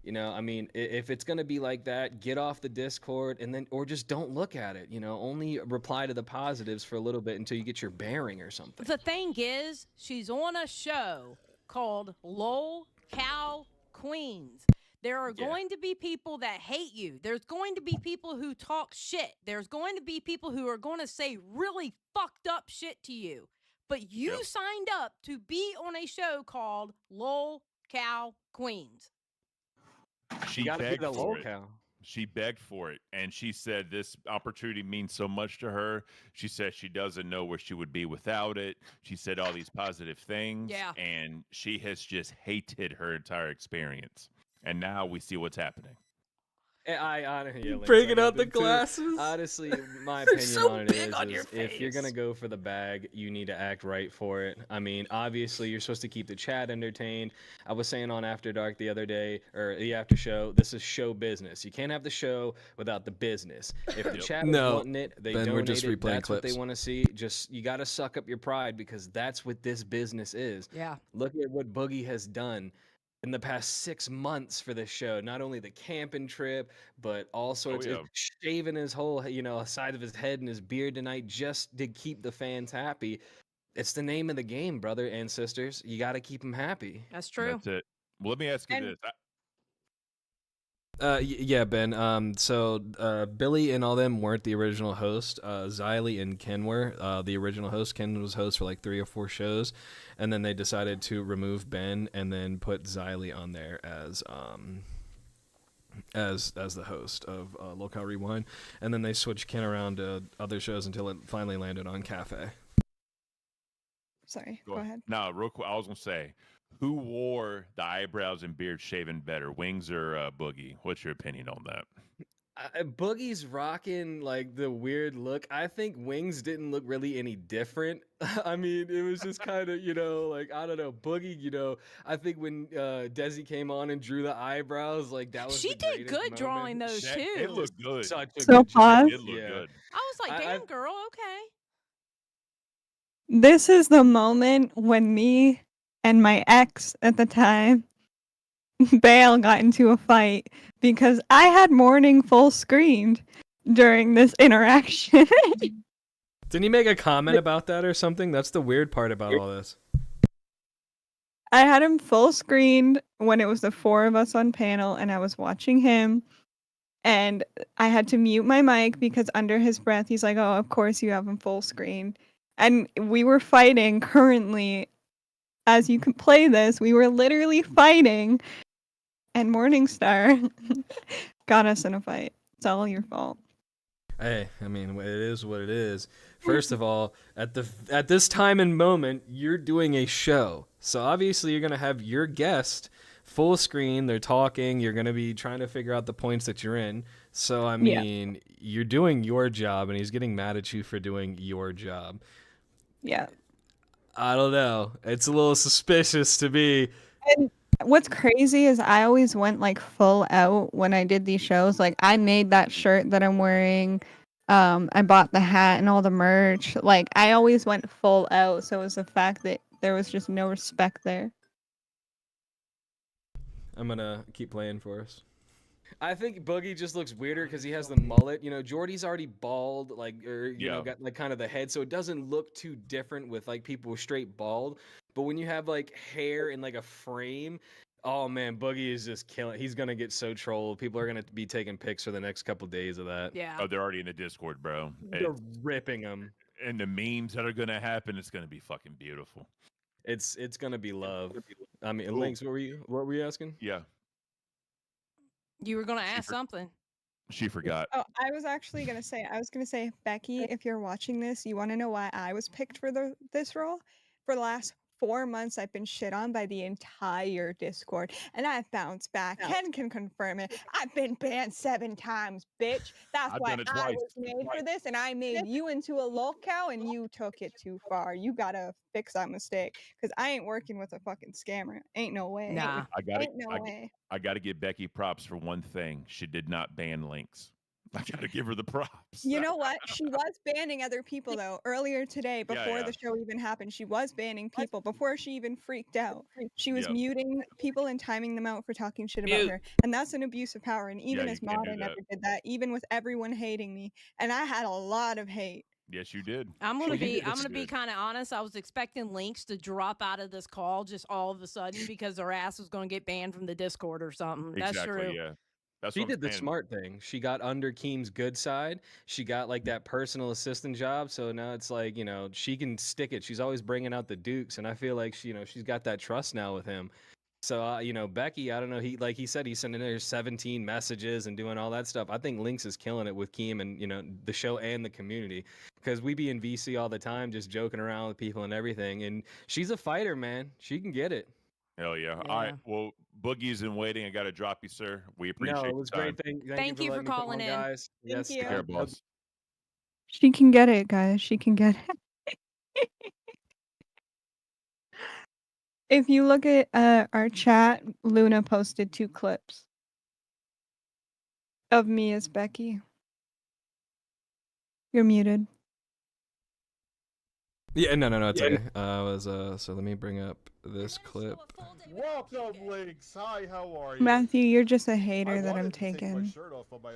I mean, if it's going to be like that, get off the Discord or just don't look at it, only reply to the positives for a little bit until you get your bearing or something. The thing is, she's on a show called Lolcows Queens. There are going to be people that hate you. There's going to be people who talk shit. There's going to be people who are going to say really fucked up shit to you. But you signed up to be on a show called Lolcows Queens. She begged for it. She begged for it, and she said this opportunity means so much to her. She said she doesn't know where she would be without it. She said all these positive things, and she has just hated her entire experience. And now we see what's happening. I honestly, bringing out the glasses. Honestly, my opinion so on it is if you're gonna go for the bag, you need to act right for it. I mean, obviously, you're supposed to keep the chat entertained. I was saying on After Dark the other day, or the after show, this is show business. You can't have the show without the business. If the chat is wanting it, they donate it. That's what they want to see. Just you gotta suck up your pride because that's what this business is. Yeah. Look at what Boogie has done in the past 6 months for this show. Not only the camping trip, but all sorts of shaving his whole, side of his head and his beard tonight just to keep the fans happy. It's the name of the game, brother and sisters. You got to keep them happy. That's true. That's it. Well, let me ask you this. Yeah, Ben. So Billy and all them weren't the original host. Xylee and Ken were the original host. Ken was host for like 3 or 4 shows, and then they decided to remove Ben and then put Xylee on there as the host of Lowcows Rewind, and then they switched Ken around to other shows until it finally landed on Cafe. Sorry, go ahead. No, real quick, I was gonna say, who wore the eyebrows and beard shaven better, Wings or Boogie? What's your opinion on that? Boogie's rocking like the weird look. I think Wings didn't look really any different. I mean, it was just kind of, like, I don't know, Boogie, I think when Desi came on and drew the eyebrows, like that was She did good drawing those too. It looked good. So It looked good. I was like, damn, girl, okay. This is the moment when me and my ex at the time, Bale, got into a fight because I had morning full screened during this interaction. Didn't he make a comment about that or something? That's the weird part about all this. I had him full screened when it was the 4 of us on panel and I was watching him. And I had to mute my mic because under his breath, he's like, oh, of course you have him full screen. And we were fighting currently. As you can play this, we were literally fighting. And Morningstar got us in a fight. It's all your fault. Hey, I mean, it is what it is. First of all, at this time and moment, you're doing a show. So obviously you're going to have your guest full screen. They're talking. You're going to be trying to figure out the points that you're in. So I mean, you're doing your job, and he's getting mad at you for doing your job. Yeah. I don't know. It's a little suspicious to me. And what's crazy is I always went like full out when I did these shows. Like I made that shirt that I'm wearing. I bought the hat and all the merch. Like I always went full out. So it was the fact that there was just no respect there. I'm gonna keep playing for us. I think Boogie just looks weirder because he has the mullet. You know, Jordy's already bald, like, or you know, got like kind of the head, so it doesn't look too different with like people with straight bald. But when you have like hair in like a frame, oh man, Boogie is just killing. He's gonna get so trolled. People are gonna be taking pics for the next couple days of that. Yeah. Oh, they're already in the Discord, bro. They're ripping them. And the memes that are gonna happen, it's gonna be fucking beautiful. It's gonna be love. I mean, Lynx, what were you asking? Yeah. You were gonna ask something. She forgot. Oh, I was gonna say, Becky, if you're watching this, you want to know why I was picked for this role? For the last 4 months, I've been shit on by the entire Discord, and I've bounced back. Ken can confirm it. I've been banned 7 times, bitch. That's I've why done it I twice. was made for this, and I made you into a lolcow, and you took it too far. You gotta fix that mistake, because I ain't working with a fucking scammer. Ain't no way. Nah. Ain't no way. I gotta give Becky props for one thing. She did not ban links. I gotta give her the props. You know what? She was banning other people though earlier today before the show even happened. She was banning people before she even freaked out. She was muting people and timing them out for talking shit about her. And that's an abuse of power. And even as mod, I never did that, even with everyone hating me. And I had a lot of hate. Yes, you did. I'm gonna be kind of honest. I was expecting Lynx to drop out of this call just all of a sudden because her ass was gonna get banned from the Discord or something. Exactly, That's true. Yeah. That's She did the smart thing. She got under Keem's good side. She got like that personal assistant job. So now it's like, you know, she can stick it. She's always bringing out the dukes. And I feel like, she, you know, she's got that trust now with him. So, you know, Becky, I don't know. Like he said, he's sending her 17 messages and doing all that stuff. I think Lynx is killing it with Keem and, you know, the show and the community. Because we be in VC all the time, just joking around with people and everything. And she's a fighter, man. She can get it. Hell yeah. All right. Well, Boogie's in waiting. I got to drop you, sir. We appreciate it. No, it was great. Thank you for calling in, guys. Yes, Thank you. Take care, boss. She can get it, guys. She can get it. If you look at our chat, Luna posted 2 clips of me as Becky. You're muted. Yeah, no, it's okay. So let me bring up this clip. Welcome, Lynx. Hi, how are you? Matthew, you're just a hater that I'm taking.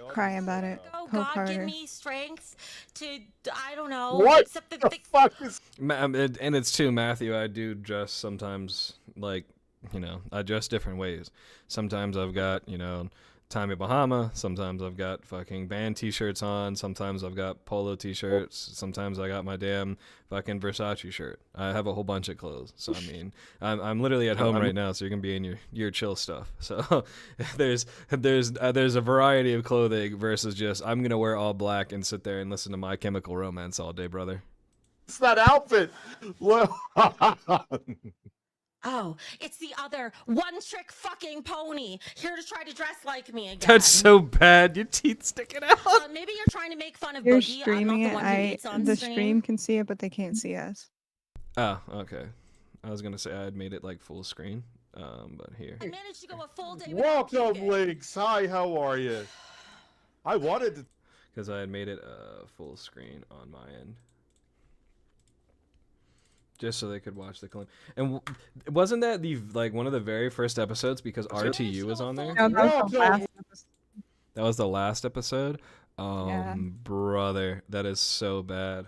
Cry about it. Oh, Poke God, give harder. me strength to, I don't know. What Accept the fuck is... And it's too, Matthew. I do dress sometimes, like, you know, I dress different ways. Sometimes I've got, you know, Tommy Bahama. Sometimes I've got fucking band t-shirts on. Sometimes I've got polo t-shirts. Sometimes I got my damn fucking Versace shirt. I have a whole bunch of clothes. So I mean, I'm literally at home right now, so you're gonna be in your chill stuff. So there's a variety of clothing versus just I'm gonna wear all black and sit there and listen to My Chemical Romance all day, brother. It's that outfit. Oh, it's the other one-trick fucking pony here to try to dress like me again. That's so bad. Your teeth sticking out. Maybe you're trying to make fun of You're Boogie. streaming I'm not the one who eats on the stream. stream can see it, but they can't see us. Oh, okay. I was gonna say I had made it like full screen, but here. I managed to go a full day. Welcome, Lynx. Hi, how are you? I wanted to... Because I had made it full screen on my end. Just so they could watch the clip. And wasn't that one of the very first episodes because RTU was on there? No, that was the last episode. That was the last episode? Yeah. Brother, that is so bad.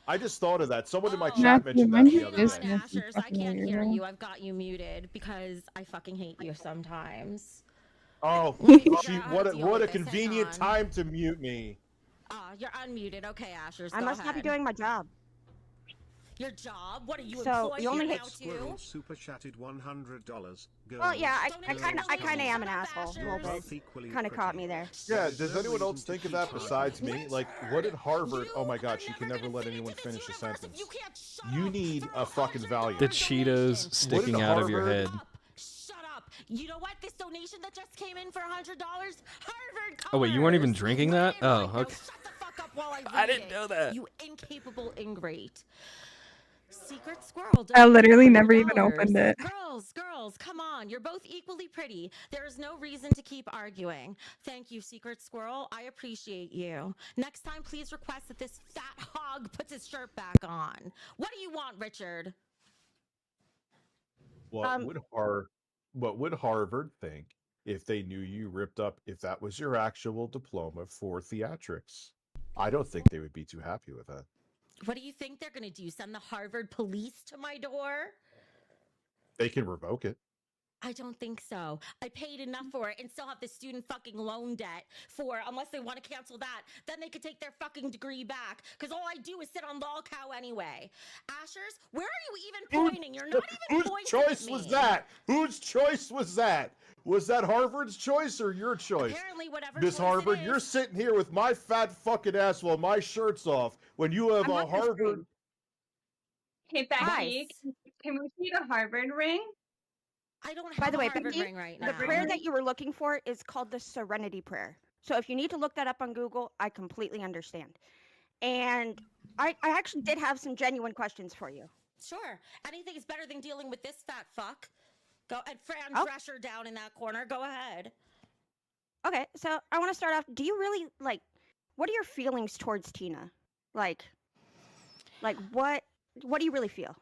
I just thought of that. Someone in my Matthew, chat mentioned that mind the your other day. business, you Ashers, I fucking can't hear weirdo. you. I've got you muted because I fucking hate you sometimes. Oh, what a Hang convenient on. time to mute me. You're unmuted. Okay, Ashers, I go must not be ahead. doing my job. Your job? What are you So, employed you only here hit- now Squirrel too? super chatted $100. Well, yeah, I Don't kind of even am an asshole. A little Both bit. equally Kind of caught me there. Yeah, does anyone else think of that besides me? Like, what did Harvard... Oh my god, she can never let anyone finish a sentence. You need a fucking Valiant. The Cheetos sticking out of your head. Shut up You know what? This donation that just came in for $100, Harvard covers. Oh wait, you weren't even drinking that? Oh, okay. Shut the fuck up while I read I didn't it, know that. You incapable ingrate. Secret Squirrel. I donated literally never even $100. opened it. Girls, come on. You're both equally pretty. There is no reason to keep arguing. Thank you, Secret Squirrel. I appreciate you. Next time, please request that this fat hog puts his shirt back on. What do you want, Richard? What would Harvard think if they knew you ripped up if that was your actual diploma for theatrics? I don't think they would be too happy with that. What do you think they're going to do? Send the Harvard police to my door? They can revoke it. I don't think so. I paid enough for it and still have the student fucking loan debt for, unless they want to cancel that, then they could take their fucking degree back. Because all I do is sit on Lolcow anyway. Ashers, where are you even pointing? You're not even pointing Whose choice at me. was that? Whose choice was that? Was that Harvard's choice or your choice? Apparently, whatever Miss choice Harvard, it is. you're sitting here with my fat fucking ass while my shirt's off when you have a Harvard. Hey, Becky, can we see the Harvard ring? I don't have By the way, a Harvard Becky, ring right now. the prayer that you were looking for is called the Serenity Prayer. So if you need to look that up on Google, I completely understand. And I actually did have some genuine questions for you. Sure. Anything is better than dealing with this fat fuck. Go and Fran Drescher down in that corner. Go ahead. Okay, so I want to start off. Do you really what are your feelings towards Tina? Like what do you really feel?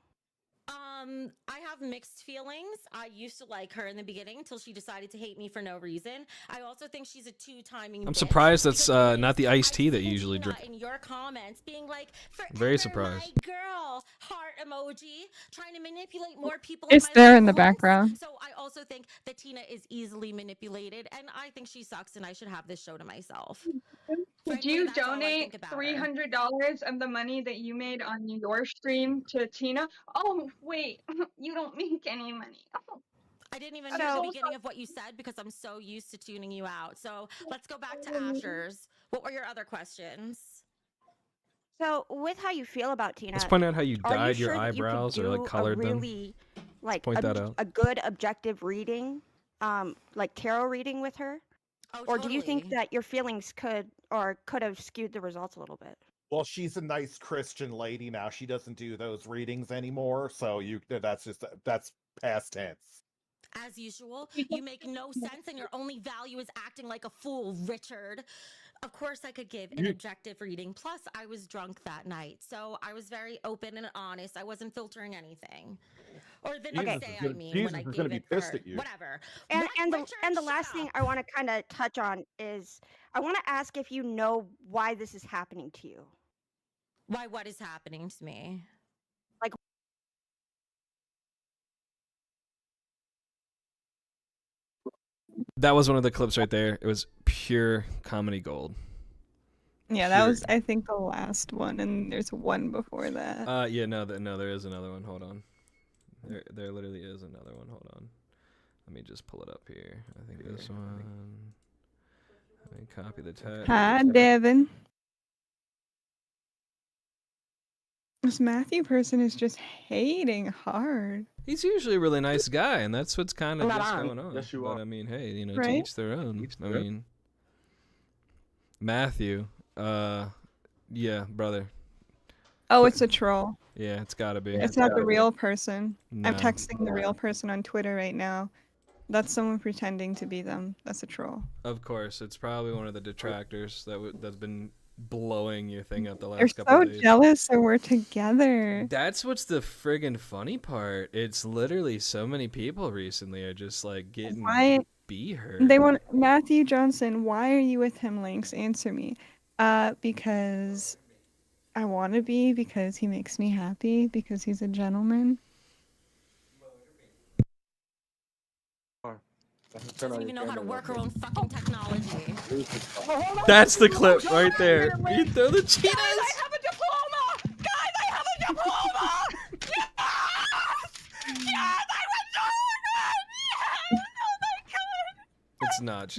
I have mixed feelings. I used to like her in the beginning until she decided to hate me for no reason. I also think she's a two-timing I'm bitch surprised that's because not the iced tea that you usually Tina drink. in your comments being like, Very "Forever surprised. my girl," heart emoji, trying to manipulate more people. It's in my there life in the at once. background. So I also think that Tina is easily manipulated, and I think she sucks, and I should have this show to myself. Would you donate $300 of the money that you made on your stream to Tina? Oh, wait, you don't make any money. Oh. I didn't even hear the beginning of what you said because I'm so used to tuning you out. So let's go back to Asher's. What were your other questions? So with how you feel about Tina, Let's point out how you are dyed sure your that you could eyebrows or do like colored a them. really, like point that out. a good objective reading, like tarot reading with her? Oh, or do you think totally. that your feelings could have skewed the results a little bit? Well, she's a nice Christian lady now. She doesn't do those readings anymore, so that's past tense. As usual, you make no sense and your only value is acting like a fool, Richard. Of course, I could give an objective reading. Plus, I was drunk that night, so I was very open and honest. I wasn't filtering anything. Or the next day, I mean, when I gave it for whatever. And the last thing I want to kind of touch on is I want to ask if you know why this is happening to you. Why what is happening to me? Like That was one of the clips right there. It was pure comedy gold. Yeah, that was, I think, the last one, and there's one before that. Yeah, no, there is another one. Hold on. There literally is another one. Hold on. Let me just pull it up here. I think this one. Let me copy the text. Hi, Devin. This Matthew person is just hating hard. He's usually a really nice guy, and that's what's kind of Not just on. going on. Yes, you but are. I mean, hey, to Right? each their own. I mean, Matthew, yeah, brother. Oh, it's a troll. Yeah, it's gotta be. It's not the real person. No. I'm texting the real person on Twitter right now. That's someone pretending to be them. That's a troll. Of course, it's probably one of the detractors that's been blowing your thing up the last They're couple so of days. jealous that we're together. That's what's the friggin' funny part. It's literally so many people recently are just like getting Why? be heard. They want Matthew Johnson. Why are you with him, Lynx? Answer me. Because I want to be. Because he makes me happy. Because he's a gentleman. Doesn't even know how to work her own fucking technology. That's the clip right there. You throw the Cheetos. I have a diploma! Guys, I have a diploma! Yes! Yes! I went so good! Yes! Oh my god! It's not.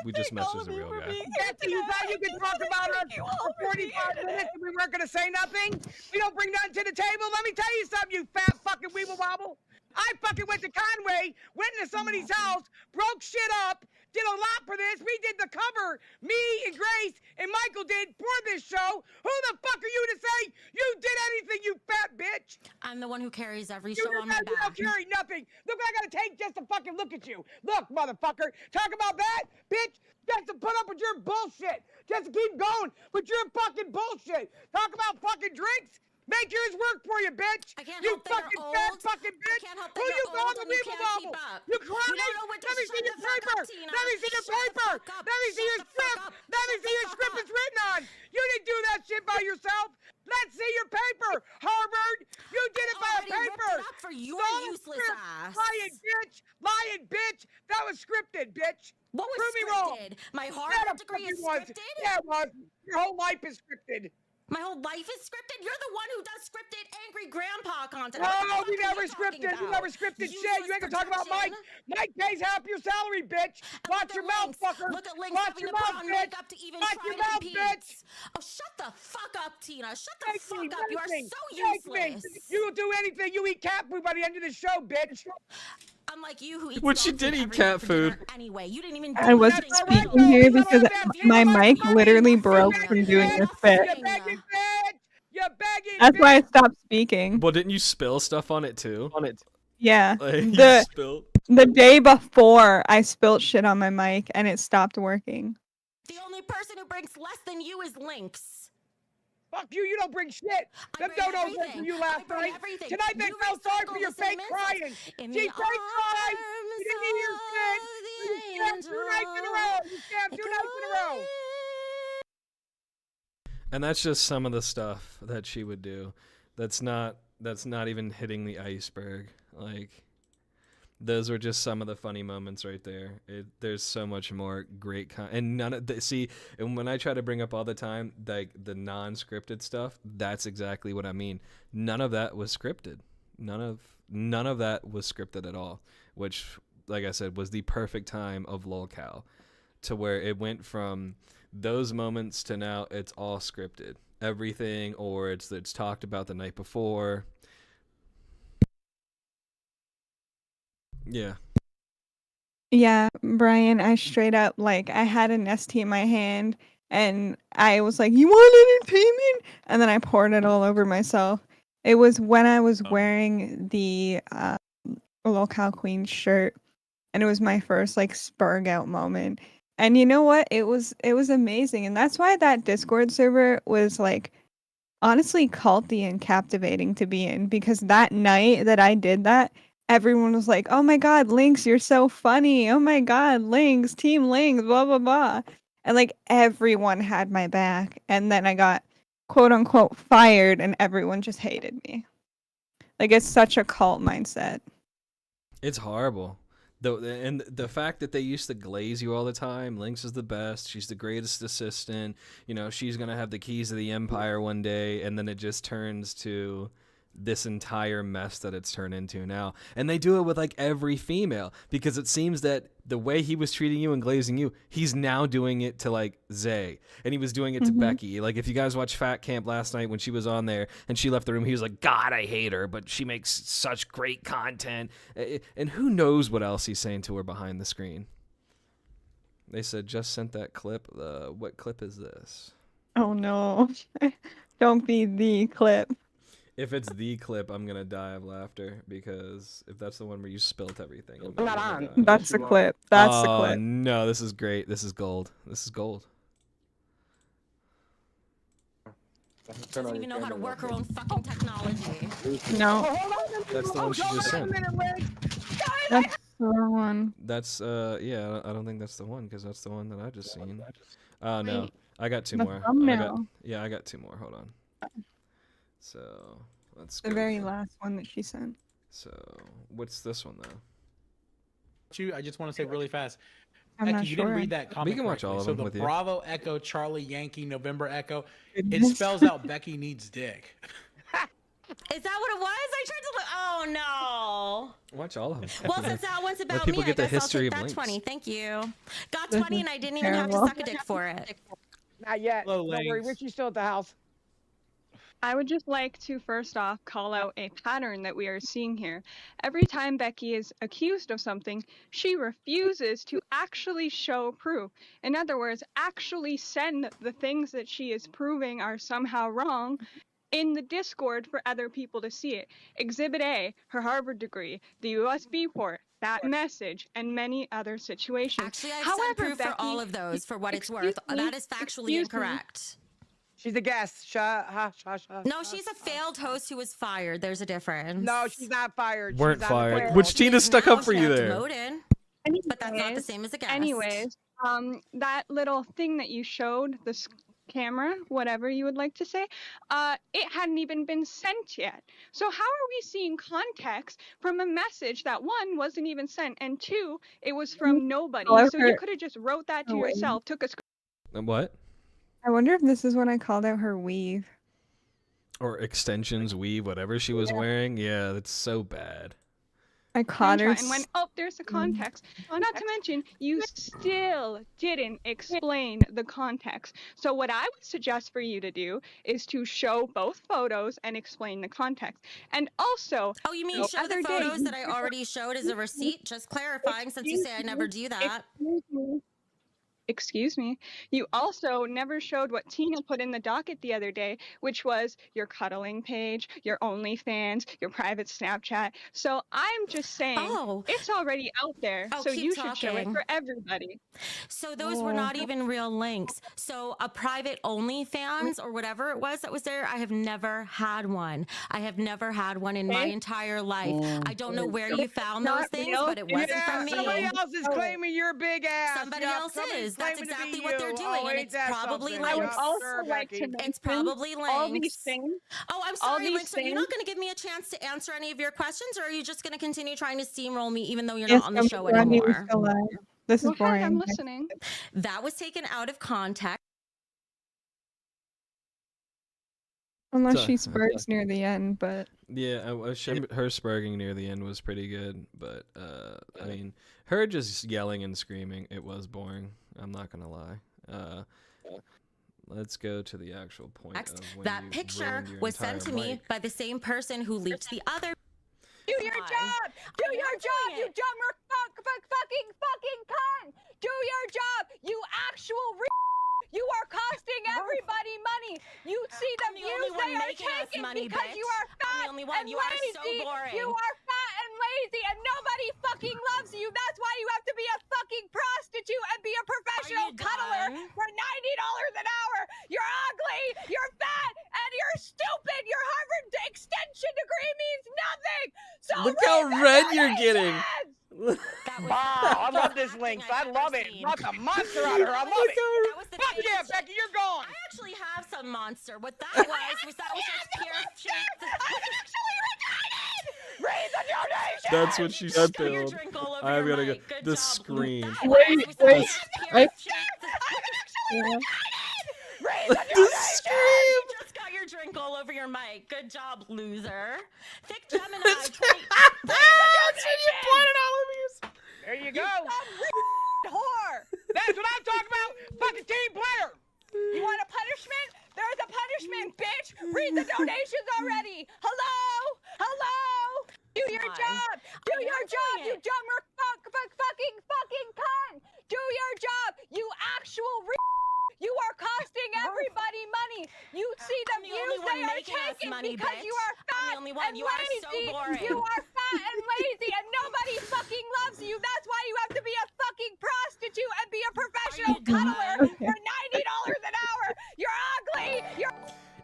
We just messaged the real guy. Becky, you thought you could talk about us for 45 minutes and we weren't going to say nothing? We don't bring nothing to the table? Let me tell you something, you fat fucking weeble wobble. I fucking went to Conway, went into somebody's house, broke shit up, did a lot for this. We did the cover. Me and Grace and Michael did for this show. Who the fuck are you to say you did anything, you fat bitch? I'm the one who carries every You show on my don't back. carry nothing. Look what I gotta take just to fucking look at you. Look, motherfucker. Talk about that, bitch. Just to put up with your bullshit. Just to keep going with your fucking bullshit. Talk about fucking drinks. Make yours work for you, bitch. I can't You help that fucking you're fat old. fucking bitch. I can't help Who that you you're call old the and you Weeble can't keep Wobble? up. You crying? You don't know when to Let me shut see the your fuck paper. up, Tina. Let me see your Shut the paper. fuck up. Let me see Shut your the fuck script. up. Let me Shut see the your fuck script up. it's written on. You didn't do that shit by yourself. Let's see your paper, Harvard. You did it by a already ripped paper. it up for your Stole useless script. ass. Lying bitch. Lying bitch. That was scripted, bitch. What was Prove me wrong. scripted? My Yeah, Harvard the degree is fucking was. scripted? Yeah, it was. Your whole life is scripted. My whole life is scripted? You're the one who does scripted angry grandpa content. No, What the fuck we are never you talking scripted. We about? never scripted shit. You ain't gonna talk about Mike. Mike pays half your salary, bitch. Watch your mouth, fucker. Look at Lynx Watch having your to put mouth, on bitch. makeup to even Watch try your to mouth, compete. bitch. Oh, shut the fuck up, Tina. Shut the Thank fuck me, up. You are thank me, so thank me. useless. You will do anything. You eat cat food by the end of the show, bitch. Unlike you who eats What she dog did food eat every cat night for dinner food. anyway. You didn't even do I was anything speaking special. here because my mic literally broke from doing this bit. You begging bitch. You begging That's bitch. why I stopped speaking. Well, didn't you spill stuff on it too? Yeah. Like, you The spilled. the day before I spilt shit on my mic and it stopped working. The only person who brings less than you is Lynx. Fuck you, you don't bring shit. Them dodos went for you last night. Everything. Tonight they felt sorry for your fake crying. She fake cried. You didn't eat your shit. You scammed 2 nights in a row. You scammed 2 nights in a row. And that's just some of the stuff that she would do. That's not even hitting the iceberg. Like, those were just some of the funny moments right there. There's so much more great and none of the, see, and when I try to bring up all the time like the non-scripted stuff, that's exactly what I mean. None of that was scripted. None of that was scripted at all, which, like I said, was the perfect time of Lolcow, to where it went from those moments to now it's all scripted. Everything, or it's talked about the night before. Yeah. Yeah, Brian, I straight up, like, I had an ST in my hand and I was like, "You want entertainment?" And then I poured it all over myself. It was when I was wearing the Lowcow Queen shirt, and it was my first like spurg out moment. And you know what? It was amazing, and that's why that Discord server was like honestly culty and captivating to be in, because that night that I did that, everyone was like, "Oh my god, Lynx, you're so funny. Oh my god, Lynx, Team Lynx, blah blah blah." And like everyone had my back, and then I got quote unquote fired and everyone just hated me. Like, it's such a cult mindset. It's horrible. And the fact that they used to glaze you all the time. Lynx is the best. She's the greatest assistant. You know, she's going to have the keys of the empire one day. And then it just turns to this entire mess that it's turned into now. And they do it with like every female, because it seems that the way he was treating you and glazing you, he's now doing it to like Zay, and he was doing it to Becky. Like, if you guys watched Fat Camp last night when she was on there and she left the room, he was like, "God, I hate her, but she makes such great content." And who knows what else he's saying to her behind the screen. They said, "Just sent that clip. What clip is this?" Oh no. Don't be the clip. If it's the clip, I'm gonna die of laughter, because if that's the one where you spilt everything, I'm not on. That's the clip. That's the clip. No, this is great. This is gold. This is gold. Doesn't even know how to work her own fucking technology. No. That's the one she just sent. That's the one. That's yeah. I don't think that's the one, because that's the one that I just seen. Oh no, Wait, I got two the more. thumbnail. I got two more. Hold on. So let's The go. very last one that she sent. So what's this one though? I just want to say really fast. I'm Becky, not you sure. didn't read that comment We can watch all of correctly. them So with the you. Bravo Echo Charlie Yankee November Echo, it Goodness. spells out Becky needs dick. Is that what it was? I tried to look. Oh Watch all of them. no. Well, since that one's Let about people me, get the I guess history I'll of take that Lynx. 20. Thank you. Got This 20 is and I didn't even have to terrible. suck a dick for it. Not yet. Hello, Don't worry, Lynx. Richie's still at the house. I would just like to first off call out a pattern that we are seeing here. Every time Becky is accused of something, she refuses to actually show proof. In other words, actually send the things that she is proving are somehow wrong in the Discord for other people to see it. Exhibit A, her Harvard degree, the USB port, that message, and many other situations. Actually, I've However, sent proof Becky, for all of those for what it's excuse worth. me, That is factually excuse me. incorrect. She's a guest. No, she's a failed host who was fired. There's a difference. No, she's not fired. Weren't she's on the fired. payroll. Which Tina stuck Now up for she you got there? demoted, but that's not the same as a guest. Anyways, that little thing that you showed, this camera, whatever you would like to say, it hadn't even been sent yet. So how are we seeing context from a message that one wasn't even sent, and two, it was from nobody? So you could have just wrote that to yourself, took a What? I wonder if this is when I called out her weave. Or extensions, weave, whatever she was wearing. Yeah, that's so bad. I caught her. and went, oh, there's the context. Not to mention, you still didn't explain the context. So what I would suggest for you to do is to show both photos and explain the context. And also, Oh, you mean show the photos that I already showed as a receipt? Just clarifying, since you say I never do that. Excuse me. You also never showed what Tina put in the docket the other day, which was your cuddling page, your OnlyFans, your private Snapchat. So I'm just saying, it's already out there. Oh, so keep you should show it talking. for everybody. So those were not even real links. So a private OnlyFans or whatever it was that was there, I have never had one. I have never had one in my entire life. I don't know where you found those things, but it wasn't from me. Somebody else is claiming your big ass. Somebody else is. That's claiming to be exactly what they're you. doing, Oh, and ain't it's that probably something? I would links. also like to It's mention probably links. all these things. Oh, I'm all sorry, these Lynx. So you're not things- going to give me a chance to answer any of your questions, or are you just going to continue trying to steamroll me even though you're Yes, not on the I'm show glad you were anymore? still alive. This is Go ahead, boring. I'm listening. That was taken out of context. Unless So- she spurts near the end, but Yeah, her spurging near the end was pretty good, but I mean, her just yelling and screaming, it was boring. I'm not gonna lie. Let's go to the actual point. Of when That you picture ruined your was sent to entire me mic. by the same person who leaked the other. Do your job! Do your job, you dumber fucking cunt! Do your job, you actual You are costing everybody money. You see the the views only one they are making us taking money, because you bitch. are fat I'm the only one. and You are lazy. so boring. You are fat and lazy and nobody fucking loves you. That's why you have to be a fucking prostitute and be a professional cuddler for $90 an hour. You're ugly, you're fat, and you're stupid. Your Harvard extension degree means nothing. So Look how red you're getting. Wow, I love this Lynx. I love it. Knock a monster out of her. I love it. Fuck yeah, Becky, you're gone. I actually have some monster. What that was that was just pure shit. Raise the donation. That's what she Spill your spilled. drink all over I'm your gonna go. mic. Good The job, scream. The scream! You just got your drink all over your mic. Good job, loser. Thick Gemini. There you go. Whore. That's what I'm talking about. Fucking team player. You want a punishment? There's a punishment, bitch! Read the donations already! Hello? Hello? Do your job! Do your job, you dumber fucking cunt! Do your job, you actual You are costing everybody money! You see the views they are taking because you are fat and You are lazy! so boring. You are fat and lazy and nobody fucking loves you! That's why you have to be a fucking prostitute and be a professional cuddler for $90 an hour! You're ugly! You're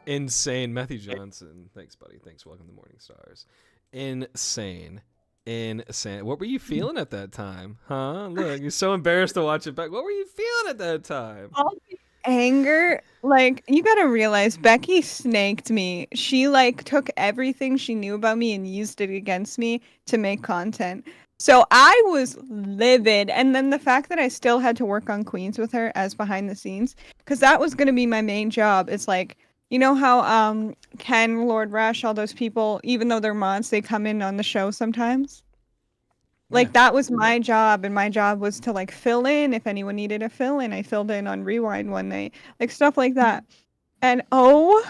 Insane. Matthew Johnson. Thanks, buddy. Thanks. Welcome to Morning Stars. Insane. What were you feeling at that time? Huh? Look, you're so embarrassed to watch it back. What were you feeling at that time? all the anger, like, you gotta realize Becky snaked me. She like took everything she knew about me and used it against me to make content. So I was livid, and then the fact that I still had to work on Queens with her as behind the scenes, because that was gonna be my main job. It's like, you know how Ken, Lord Rush, all those people, even though they're mods, they come in on the show sometimes. Like that was my job, and my job was to like fill in if anyone needed a fill in. I filled in on Rewind one night, like stuff like that. And oh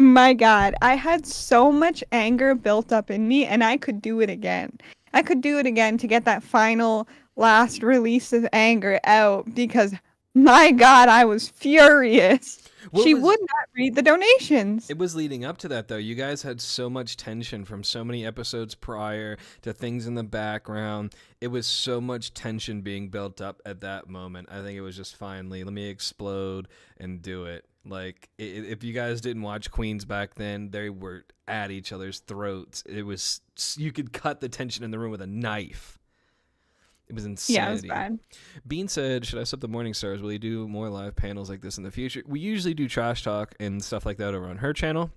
My God, I had so much anger built up in me, and I could do it again. I could do it again to get that final last release of anger out because, my God, I was furious. Well, She would not read the donations. It was leading up to that, though. You guys had so much tension from so many episodes prior to things in the background. It was so much tension being built up at that moment. I think it was just finally, let me explode and do it. Like, if you guys didn't watch Queens back then, they were at each other's throats. It was, you could cut the tension in the room with a knife. It was insanity. Yeah, it was bad. Bean said, should I sub the Morning Stars? Will you do more live panels like this in the future? We usually do trash talk and stuff like that over on her channel.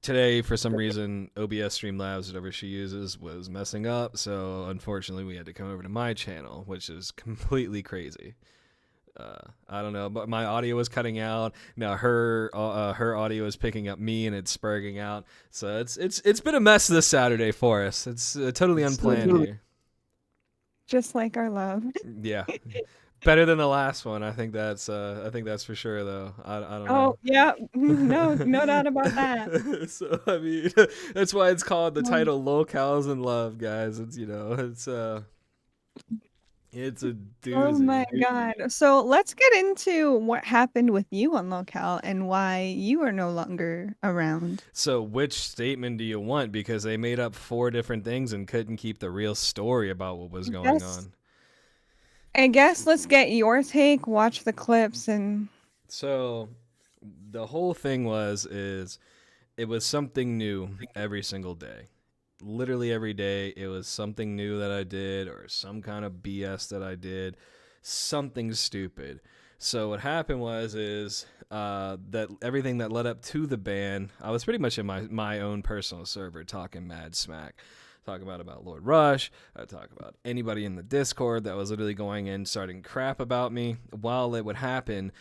Today, for some reason, OBS Streamlabs, whatever she uses, was messing up. So, unfortunately, we had to come over to my channel, which is completely crazy. I don't know, but my audio was cutting out. Now her audio is picking up me, and it's spurging out. So it's been a mess this Saturday for us. It's totally unplanned here. Just like our love. Yeah, better than the last one. I think that's for sure, though. I don't know. Oh yeah, no doubt about that. So I mean, that's why it's called the title "Lowcows in Love," guys. It's it's a doozy. Oh my God. So let's get into what happened with you on Locale and why you are no longer around. So which statement do you want? Because they made up 4 different things and couldn't keep the real story about what was going on. I guess let's get your take, watch the clips, and... So the whole thing is it was something new every single day. Literally every day it was something new that I did or some kind of BS that I did, something stupid. So what happened is that everything that led up to the ban, I was pretty much in my own personal server talking mad smack. Talk about Lord Rush. I talk about anybody in the Discord that was literally going in starting crap about me. While it would happen,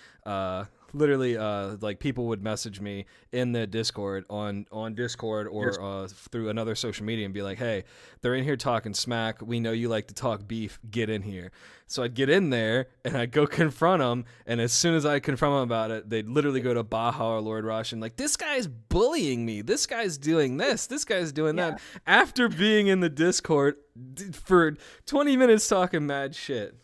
literally like people would message me in the Discord on Discord or through another social media and be like, hey, they're in here talking smack. We know you like to talk beef. Get in here. So I'd get in there and I'd go confront them. And as soon as I confront them about it, they'd literally go to Baja or Lord Rush and like, this guy's bullying me. This guy's doing this. This guy's doing that. After being in the Discord for 20 minutes talking mad shit.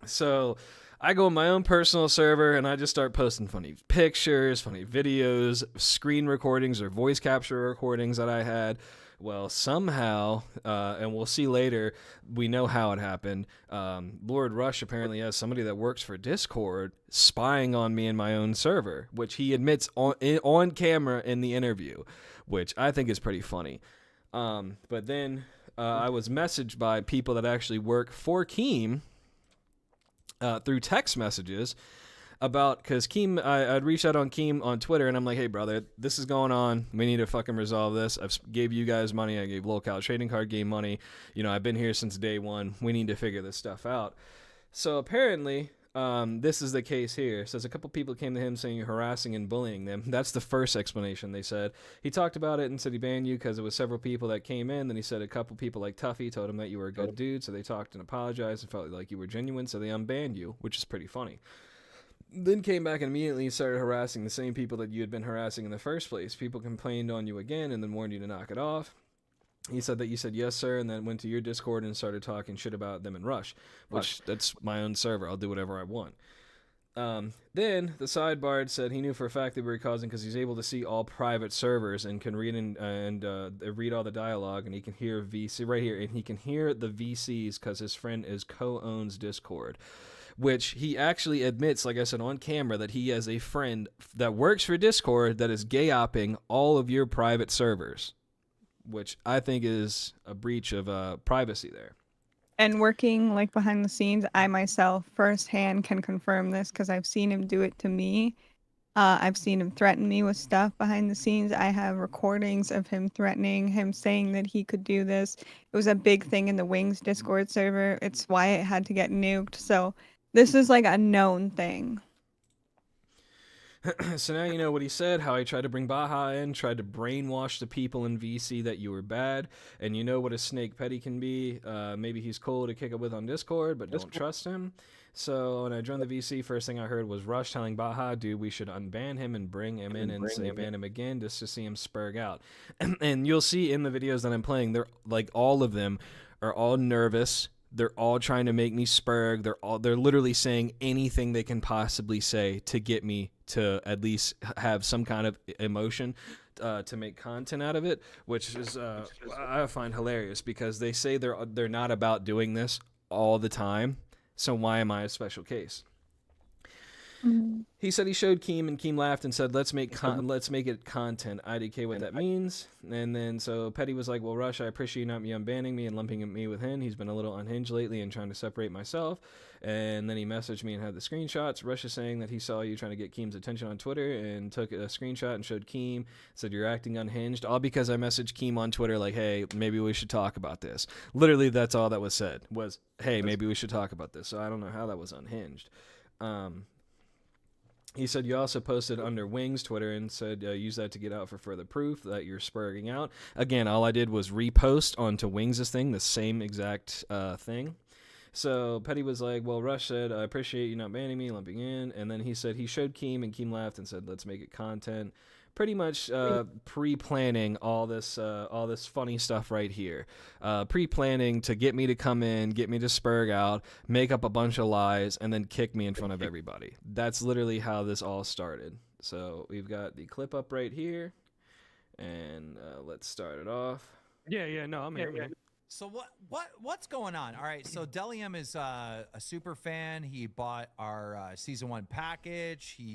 So I go on my own personal server and I just start posting funny pictures, funny videos, screen recordings or voice capture recordings that I had. Well, somehow, and we'll see later, we know how it happened. Lord Rush apparently has somebody that works for Discord spying on me in my own server, which he admits on camera in the interview, which I think is pretty funny. But then I was messaged by people that actually work for Keem, through text messages about, because Keem, I'd reached out on Keem on Twitter and I'm like, hey brother, this is going on. We need to fucking resolve this. I've gave you guys money. I gave Lolcows trading card game money. You know, I've been here since day one. We need to figure this stuff out. So apparently, this is the case here. It says a couple people came to him saying you're harassing and bullying them. That's the first explanation they said. He talked about it and said he banned you because it was several people that came in. Then he said a couple people like Tuffy told him that you were a good dude, so they talked and apologized and felt like you were genuine, so they unbanned you, which is pretty funny. Then came back and immediately started harassing the same people that you had been harassing in the first place. People complained on you again and then warned you to knock it off. He said that you said yes sir and then went to your Discord and started talking shit about them in Rush, which that's my own server. I'll do whatever I want. Then the sidebar said he knew for a fact they were causing because he's able to see all private servers and can read and read all the dialogue, and he can hear VC right here, and he can hear the VCs because his friend is co-owns Discord, which he actually admits, like I said on camera, that he has a friend that works for Discord that is gay-opping all of your private servers, which I think is a breach of privacy there. And working like behind the scenes, I myself firsthand can confirm this because I've seen him do it to me. I've seen him threaten me with stuff behind the scenes. I have recordings of him threatening, him saying that he could do this. It was a big thing in the Wings Discord server. It's why it had to get nuked. So this is like a known thing. So now you know what he said, how he tried to bring Baja in, tried to brainwash the people in VC that you were bad, and you know what a snake petty can be. Maybe he's cool to kick it with on Discord, but don't trust him. So when I joined the VC, first thing I heard was Rush telling Baja, dude, we should unban him and bring him in and say ban him again just to see him spurg out. And you'll see in the videos that I'm playing, they're like all of them are all nervous. They're all trying to make me spurg. They're literally saying anything they can possibly say to get me to at least have some kind of emotion to make content out of it, which is I find hilarious because they say they're not about doing this all the time. So why am I a special case? He said he showed Keem, and Keem laughed and said, let's make it content. IDK what that means. And then so Petty was like, well, Rush, I appreciate you not unbanning me and lumping me with him. He's been a little unhinged lately and trying to separate myself. And then he messaged me and had the screenshots. Rush is saying that he saw you trying to get Keem's attention on Twitter and took a screenshot and showed Keem, said you're acting unhinged, all because I messaged Keem on Twitter like, hey, maybe we should talk about this. Literally, that's all that was said was, hey, maybe we should talk about this. So I don't know how that was unhinged. He said you also posted under Wings Twitter and said use that to get out for further proof that you're spurging out. Again, all I did was repost onto Wings' thing, the same exact thing. So Petty was like, well, Rush said, I appreciate you not banning me, lumping in. And then he said he showed Keem, and Keem laughed and said, let's make it content. Pretty much pre-planning all this funny stuff right here. Pre-planning to get me to come in, get me to spurg out, make up a bunch of lies, and then kick me in front of everybody. That's literally how this all started. So we've got the clip up right here, and let's start it off. Yeah, no, I'm here. So what's going on? All right, so Delium is a super fan. He bought our season 1 package. He's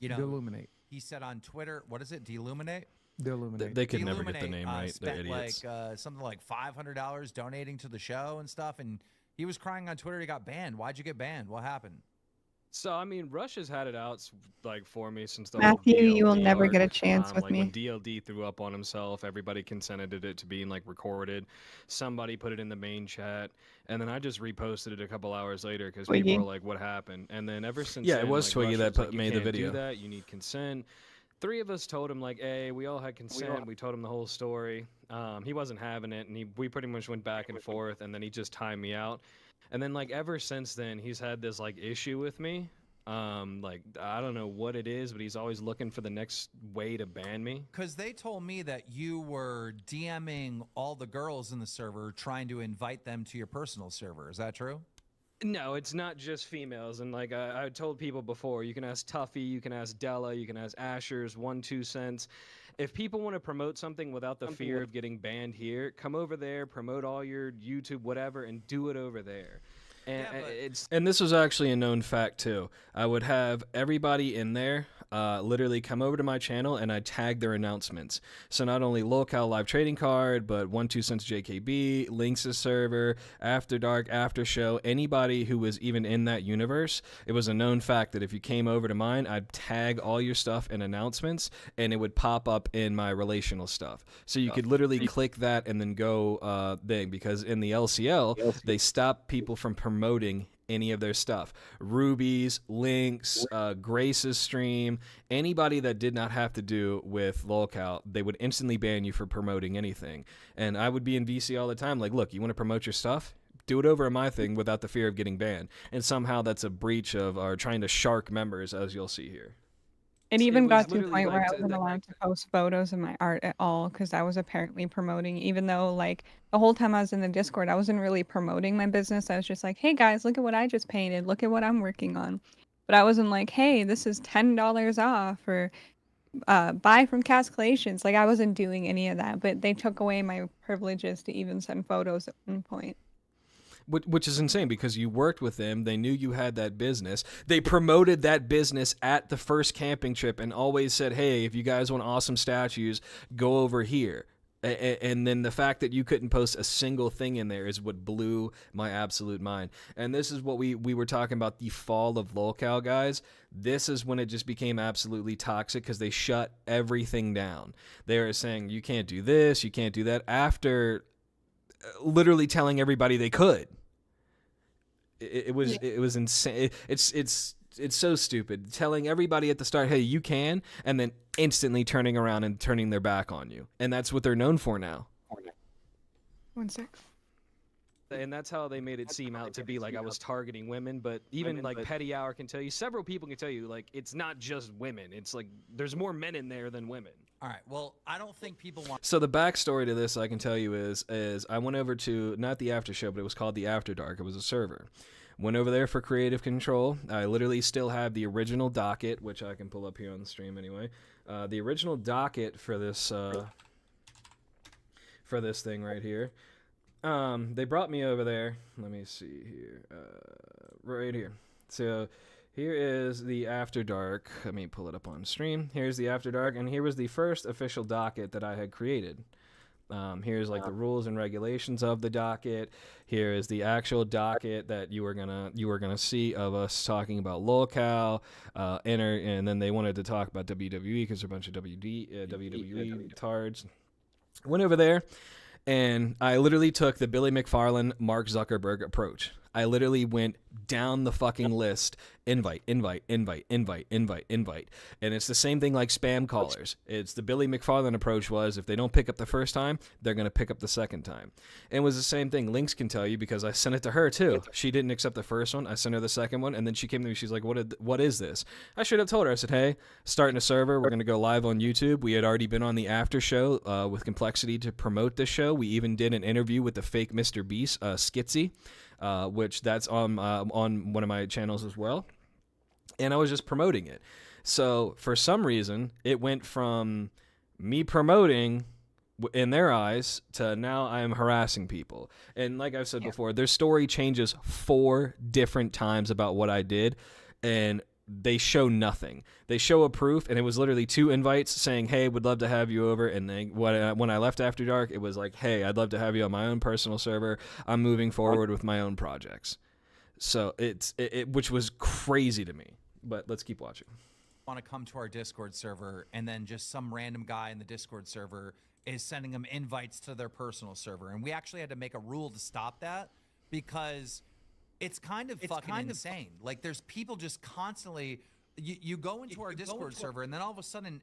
Deluminate. He said on Twitter, what is it? Deluminate? Deluminate. They could never get the name right. They're spent idiots. like something like $500 donating to the show and stuff, and he was crying on Twitter he got banned. Why'd you get banned? What happened? So, I mean, Rush has had it out like for me since the Matthew, whole you will DLD never arc. get a chance with like me. When DLD threw up on himself, everybody consented to it to being like recorded. Somebody put it in the main chat, and then I just reposted it a couple hours later because people were like, "What happened?" And then ever since, yeah, then, it was like, Twiggy Rush that was like, made the "You can't video. do that. You need consent." 3 of us told him like, "Hey, we all had consent." We told him the whole story. He wasn't having it, and we pretty much went back and forth, and then he just timed me out. And then like ever since then, he's had this like issue with me. Like I don't know what it is, but he's always looking for the next way to ban me. Because they told me that you were DMing all the girls in the server, trying to invite them to your personal server. Is that true? No, it's not just females. And like I told people before, you can ask Tuffy, you can ask Della, you can ask Asher's 1 2 cents. If people want to promote something without the fear of getting banned here, come over there, promote all your YouTube, whatever, and do it over there. And this was actually a known fact too. I would have everybody in there literally come over to my channel, and I tag their announcements. So not only Lolcow live trading card, but 1 2 cents JKB, Lynx's server, After Dark, After Show, anybody who was even in that universe. It was a known fact that if you came over to mine, I'd tag all your stuff in announcements, and it would pop up in my relational stuff. So you could literally click that and then go thing, because in the LCL, they stop people from promoting any of their stuff. Ruby's, Lynx, Grace's stream, anybody that did not have to do with Lolcow, they would instantly ban you for promoting anything. And I would be in VC all the time like, look, you want to promote your stuff? Do it over at my thing without the fear of getting banned. And somehow that's a breach of or trying to shark members, as you'll see here. It even got to a literally point where like I wasn't allowed to post photos of my art at all because I was apparently promoting, even though like the whole time I was in the Discord, I wasn't really promoting my business. I was just like, hey guys, look at what I just painted. Look at what I'm working on. But I wasn't like, hey, this is $10 off or buy from Cascalations. Like I wasn't doing any of that, but they took away my privileges to even send photos at one point. Which is insane because you worked with them. They knew you had that business. They promoted that business at the first camping trip and always said, hey, if you guys want awesome statues, go over here. And then the fact that you couldn't post a single thing in there is what blew my absolute mind. And this is what we were talking about, the fall of Lolcow, guys. This is when it just became absolutely toxic because they shut everything down. They were saying, you can't do this, you can't do that, after literally telling everybody they could. It was insane. It's so stupid. Telling everybody at the start, hey, you can, and then instantly turning around and turning their back on you. And that's what they're known for now. 1 sec. And that's how they made it seem out to be like I was targeting women. But even like Petty Hour can tell you, several people can tell you, like it's not just women. It's like there's more men in there than women. All right. Well, I don't think people want. So the backstory to this, I can tell you, is I went over to not the after show, but it was called the After Dark. It was a server. Went over there for creative control. I literally still have the original docket, which I can pull up here on the stream anyway. The original docket for this thing right here. They brought me over there. Let me see here. Right here. So here is the After Dark. Let me pull it up on stream. Here's the After Dark, and here was the first official docket that I had created. Here's like the rules and regulations of the docket. Here is the actual docket that you were gonna see of us talking about Lolcow, and then they wanted to talk about WWE because they're a bunch of WWE tards. Went over there. And I literally took the Billy McFarland, Mark Zuckerberg approach. I literally went down the fucking list, invite. And it's the same thing like spam callers. It's the Billy McFarland approach was if they don't pick up the first time, they're going to pick up the second time. And it was the same thing. Lynx can tell you because I sent it to her too. She didn't accept the first one. I sent her the second one. And then she came to me. She's like, what is this? I should have told her. I said, hey, starting a server. We're going to go live on YouTube. We had already been on the after show with Complexity to promote this show. We even did an interview with the fake Mr. Beast, Skitsy. Which that's on one of my channels as well, and I was just promoting it. So for some reason, it went from me promoting in their eyes to now I am harassing people. And like I've said before, their story changes 4 different times about what I did, and they show nothing. They show a proof, and it was literally 2 invites saying, hey, would love to have you over. And then when I left After Dark, it was like, hey, I'd love to have you on my own personal server. I'm moving forward with my own projects. So which was crazy to me. But let's keep watching. Want to come to our Discord server, and then just some random guy in the Discord server is sending them invites to their personal server. And we actually had to make a rule to stop that because it's kind of insane. Like there's people just constantly, you go into our Discord server and then all of a sudden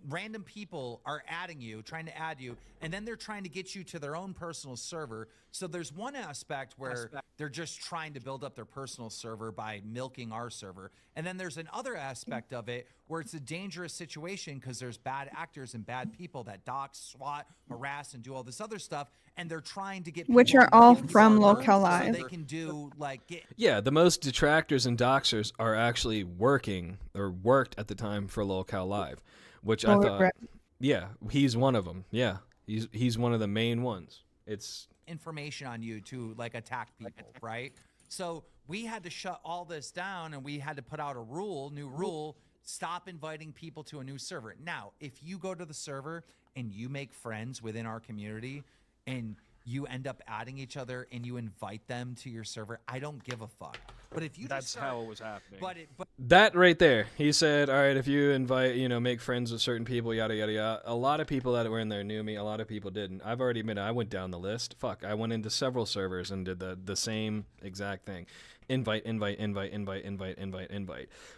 random people are adding you, trying to add you, and then they're trying to get you to their own personal server. So there's one aspect where they're just trying to build up their personal server by milking our server. And then there's another aspect of it where it's a dangerous situation because there's bad actors and bad people that dox, swat, harass, and do all this other stuff. And they're trying to get which people are all to from server Lowcow Live. So they can do like Yeah, the most detractors and doxers are actually working or worked at the time for Lolcow Live, which I thought, yeah, he's one of them. Yeah, he's one of the main ones. It's information on you to like attack people, right? So we had to shut all this down, and we had to put out a new rule, stop inviting people to a new server. Now, if you go to the server and you make friends within our community and you end up adding each other and you invite them to your server, I don't give a fuck. But if you That's just start, how it was happening. But that right there, he said, all right, if you invite, make friends with certain people, yada, yada, yada. A lot of people that were in there knew me. A lot of people didn't. I've already admitted I went down the list. Fuck, I went into several servers and did the same exact thing. Invite.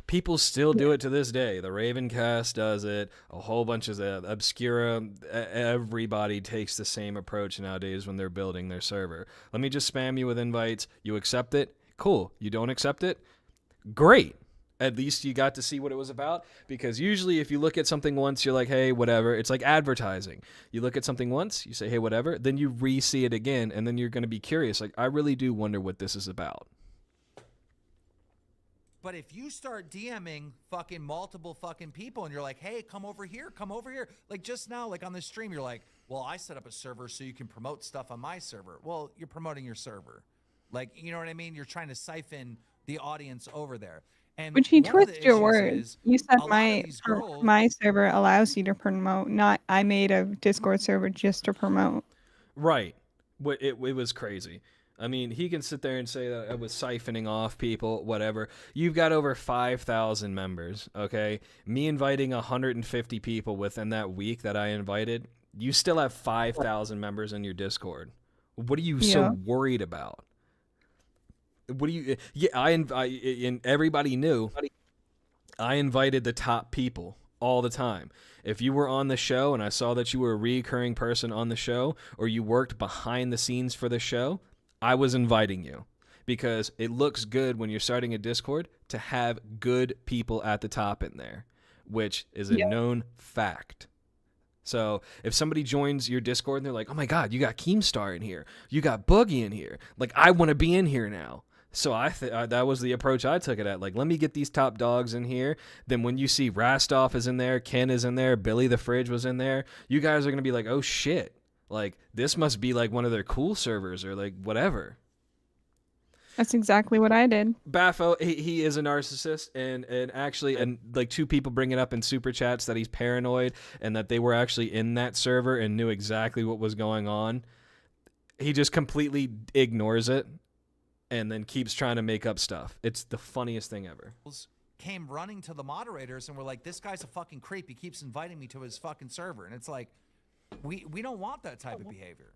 People still do it to this day. The Ravencast does it. A whole bunch of Obscura. Everybody takes the same approach nowadays when they're building their server. Let me just spam you with invites. You accept it? Cool. You don't accept it? Great. At least you got to see what it was about, because usually if you look at something once, you're like, hey, whatever. It's like advertising. You look at something once, you say, hey, whatever. Then you re-see it again, and then you're going to be curious. Like, I really do wonder what this is about. But if you start DMing fucking multiple fucking people and you're like, hey, come over here. Like just now, like on the stream, you're like, well, I set up a server so you can promote stuff on my server. Well, you're promoting your server. Like, you know what I mean? You're trying to siphon the audience over there. And which he twists your words. You said my server allows you to promote, not I made a Discord server just to promote. Right. It was crazy. I mean, he can sit there and say that I was siphoning off people, whatever. You've got over 5,000 members, okay? Me inviting 150 people within that week that I invited, you still have 5,000 members in your Discord. What are you so worried about? What do you? Yeah, and everybody knew I invited the top people all the time. If you were on the show and I saw that you were a recurring person on the show, or you worked behind the scenes for the show, I was inviting you because it looks good when you're starting a Discord to have good people at the top in there, which is a known fact. So if somebody joins your Discord and they're like, oh my God, you got Keemstar in here, you got Boogie in here, like I want to be in here now. So that was the approach I took it at. Like, let me get these top dogs in here. Then when you see Rastoff is in there, Ken is in there, Billy the Fridge was in there, you guys are going to be like, oh shit. Like, this must be like one of their cool servers or like whatever. That's exactly what I did. Baffo, he is a narcissist, and actually, and like 2 people bring it up in super chats that he's paranoid and that they were actually in that server and knew exactly what was going on. He just completely ignores it and then keeps trying to make up stuff. It's the funniest thing ever. Came running to the moderators and were like, this guy's a fucking creep. He keeps inviting me to his fucking server. And it's like, we don't want that type of behavior.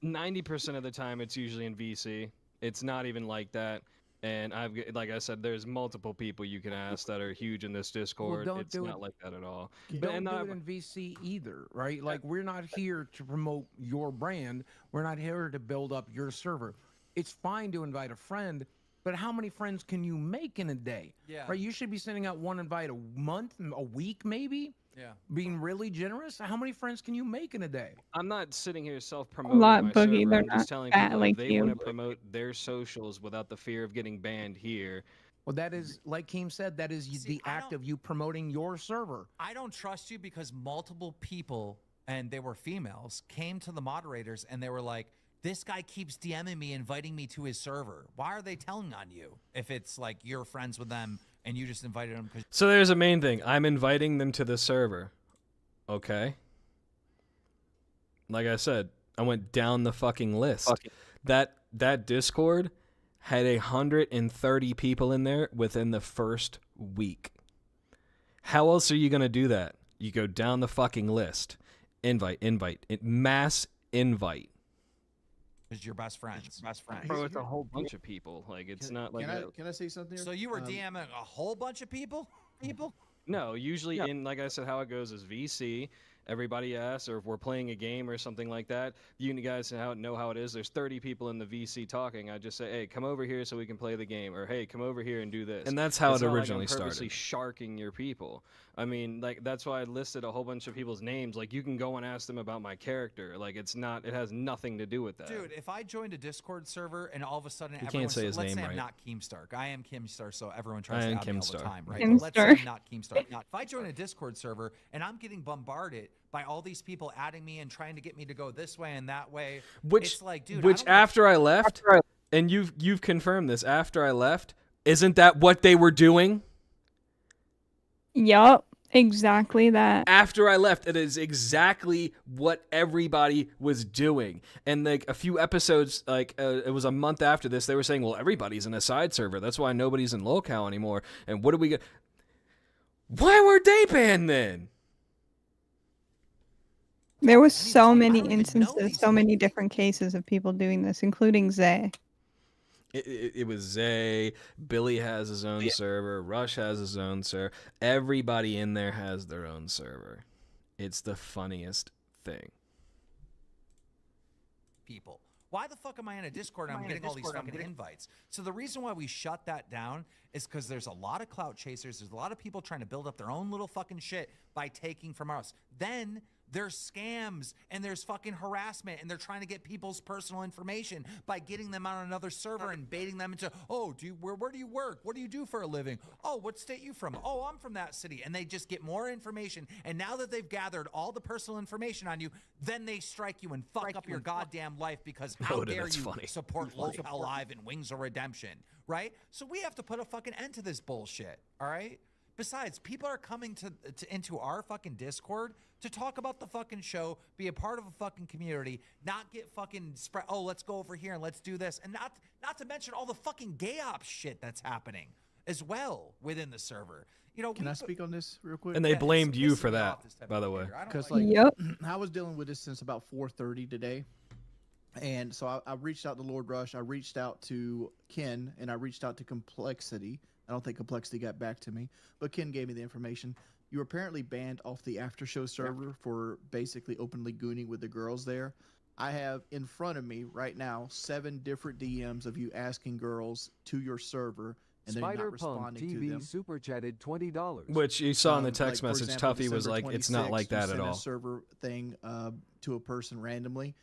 90% of the time, it's usually in VC. It's not even like that. And like I said, there's multiple people you can ask that are huge in this Discord. Well, it's not like that at all. Don't do it in VC either, right? Like, we're not here to promote your brand. We're not here to build up your server. It's fine to invite a friend, but how many friends can you make in a day? Yeah. Right? You should be sending out one invite a month, a week maybe. Yeah. Being really generous. How many friends can you make in a day? I'm not sitting here self-promoting A lot, my Boogie. server. They're I'm just not telling fat people like if they you. want to promote their socials without the fear of getting banned here. Well, that is, like Keem said, that is the act of you promoting your server. I don't trust you because multiple people, and they were females, came to the moderators and they were like, this guy keeps DMing me, inviting me to his server. Why are they telling on you if it's like you're friends with them and you just invited them? So there's a main thing. I'm inviting them to the server. Okay. Like I said, I went down the fucking list. That Discord had 130 people in there within the first week. How else are you going to do that? You go down the fucking list. Invite, mass invite. Because your best friends. Bro, it's a whole bunch of people. Like, it's not like that. Can I say something here? So you were DMing a whole bunch of people? No, usually in, like I said, how it goes is VC. Everybody asks, or if we're playing a game or something like that, you guys know how it is. There's 30 people in the VC talking. I just say, hey, come over here so we can play the game, or hey, come over here and do this. And that's how it originally started. Purposely sharking your people. I mean, like, that's why I listed a whole bunch of people's names. Like, you can go and ask them about my character. Like, it has nothing to do with that. Dude, if I joined a Discord server and all of a sudden you can't say his let's name say right. I'm not Keemstar. I am Keemstar, so everyone tries to out me all the time, right? Keemstar. But let's say I'm not Keemstar. If I join a Discord server and I'm getting bombarded by all these people adding me and trying to get me to go this way and that way, it's like, dude, after I left, and you've confirmed this, after I left, isn't that what they were doing? Yup. Exactly that. After I left, it is exactly what everybody was doing. And like a few episodes, like it was a month after this, they were saying, well, everybody's in a side server. That's why nobody's in Lowcow anymore. And what do we get? Why were they banned then? There was so many instances, so many different cases of people doing this, including Zay. It was Zay. Billy has his own server. Rush has his own server. Everybody in there has their own server. It's the funniest thing. People. Why the fuck am I in a Discord and I'm getting all these fucking invites? So the reason why we shut that down is because there's a lot of clout chasers. There's a lot of people trying to build up their own little fucking shit by taking from us. Then there's scams and there's fucking harassment and they're trying to get people's personal information by getting them on another server and baiting them into, oh, where do you work? What do you do for a living? Oh, what state you from? Oh, I'm from that city. And they just get more information. And now that they've gathered all the personal information on you, then they strike you and fuck up your goddamn life because how dare you support Local Live and Wings of Redemption, right? So we have to put a fucking end to this bullshit, all right? Besides, people are coming into our fucking Discord to talk about the fucking show, be a part of a fucking community, not get fucking spread. Oh, let's go over here and let's do this, and not to mention all the fucking gay ops shit that's happening as well within the server. You know, can I speak on this real quick? And they blamed you for that, by the way. Because I was dealing with this since about 4:30 today. And so I reached out to Lord Rush, I reached out to Ken, and I reached out to Complexity. I don't think Complexity got back to me, but Ken gave me the information. You were apparently banned off the after show server for basically openly gooning with the girls there. I have in front of me right now 7 different DMs of you asking girls to your server, and they're not responding to them. super chatted $20. Which you saw in the Like, text for message, example, Tuffy was December like, it's not 26th, like you that at sent all. a server thing to a person randomly.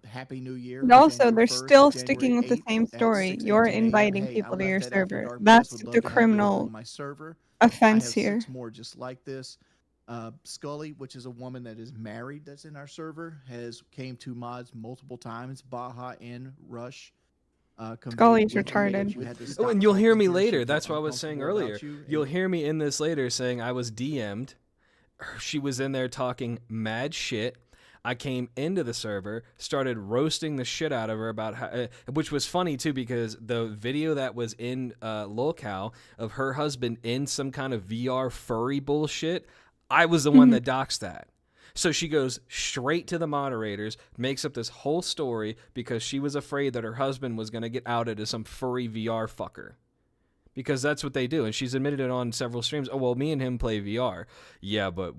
Happy New Year. And also, January they're 1st, still January sticking with the 8th same at story. You're 6:18 a.m. inviting Hey, people I to your left that After server. Dark That's Would love the to have you over criminal on my server. offense I have here. 6 more just like this. Scully, which is a woman that is married that's in our server, came to mods multiple times. Baja and Rush. Scully's retarded. Oh, and you'll hear me later. That's what I was saying earlier. You'll hear me in this later saying I was DM'd. She was in there talking mad shit. I came into the server, started roasting the shit out of her about how, which was funny too, because the video that was in Lolcow of her husband in some kind of VR furry bullshit, I was the one that doxed that. So she goes straight to the moderators, makes up this whole story because she was afraid that her husband was going to get outed as some furry VR fucker. Because that's what they do. And she's admitted it on several streams. Oh, well, me and him play VR. Yeah, but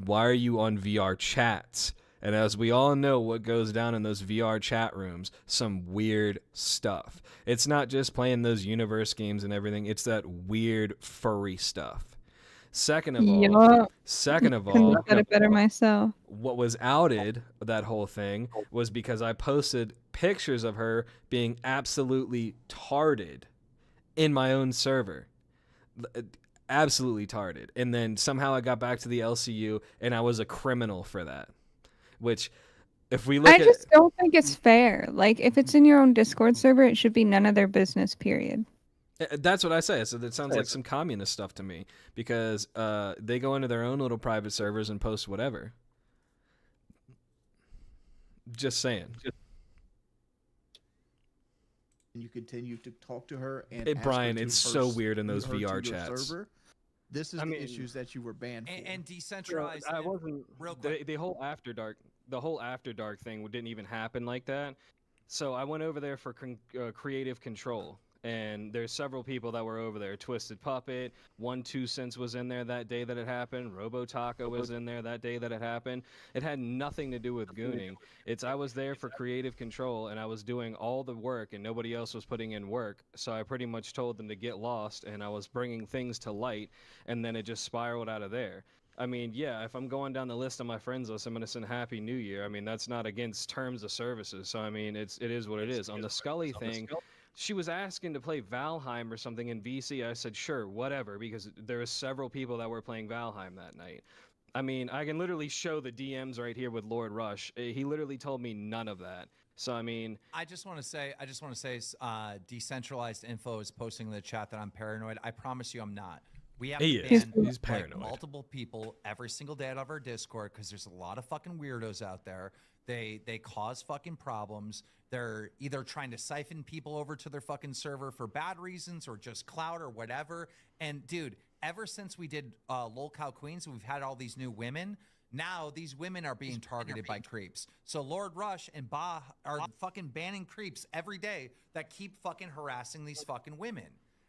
why are you on VR chats? And as we all know what goes down in those VR chat rooms, some weird stuff. It's not just playing those universe games and everything. It's that weird furry stuff. Second of all, Couldn't have said it better myself. what was outed, that whole thing, was because I posted pictures of her being absolutely tarded in my own server. Absolutely tarded. And then somehow I got back to the LCU and I was a criminal for that. Which, if we look I just don't think it's fair. Like, if it's in your own Discord server, it should be none of their business, period. That's what I say. So that sounds like some communist stuff to me, because they go into their own little private servers and post whatever. Just saying. And you continue to talk to her and Brian, it's so weird in those VR chats. Server. This is the issues that you were banned for. And decentralized. I wasn't real quick. the whole After Dark thing didn't even happen like that. So I went over there for creative control. And there's several people that were over there. Twisted Puppet, 2 Cents was in there that day that it happened. Robo Taco was in there that day that it happened. It had nothing to do with gooning. I was there for creative control, and I was doing all the work, and nobody else was putting in work. So I pretty much told them to get lost, and I was bringing things to light, and then it just spiraled out of there. I mean, yeah, if I'm going down the list on my friends list, I'm going to send Happy New Year. I mean, that's not against terms of services. So, I mean, it is what it is. On the Scully thing, she was asking to play Valheim or something in VC. I said, sure, whatever, because there were several people that were playing Valheim that night. I mean, I can literally show the DMs right here with Lord Rush. He literally told me none of that. So, I mean... I just want to say, Decentralized Info is posting in the chat that I'm paranoid. I promise you I'm not. We have to ban He's paranoid. multiple people every single day out of our Discord because there's a lot of fucking weirdos out there. They cause fucking problems. They're either trying to siphon people over to their fucking server for bad reasons or just clout or whatever. And dude, ever since we did Lolcow Queens, we've had all these new women. Now these women are being targeted by creeps. So Lord Rush and Ba are fucking banning creeps every day that keep fucking harassing these fucking women.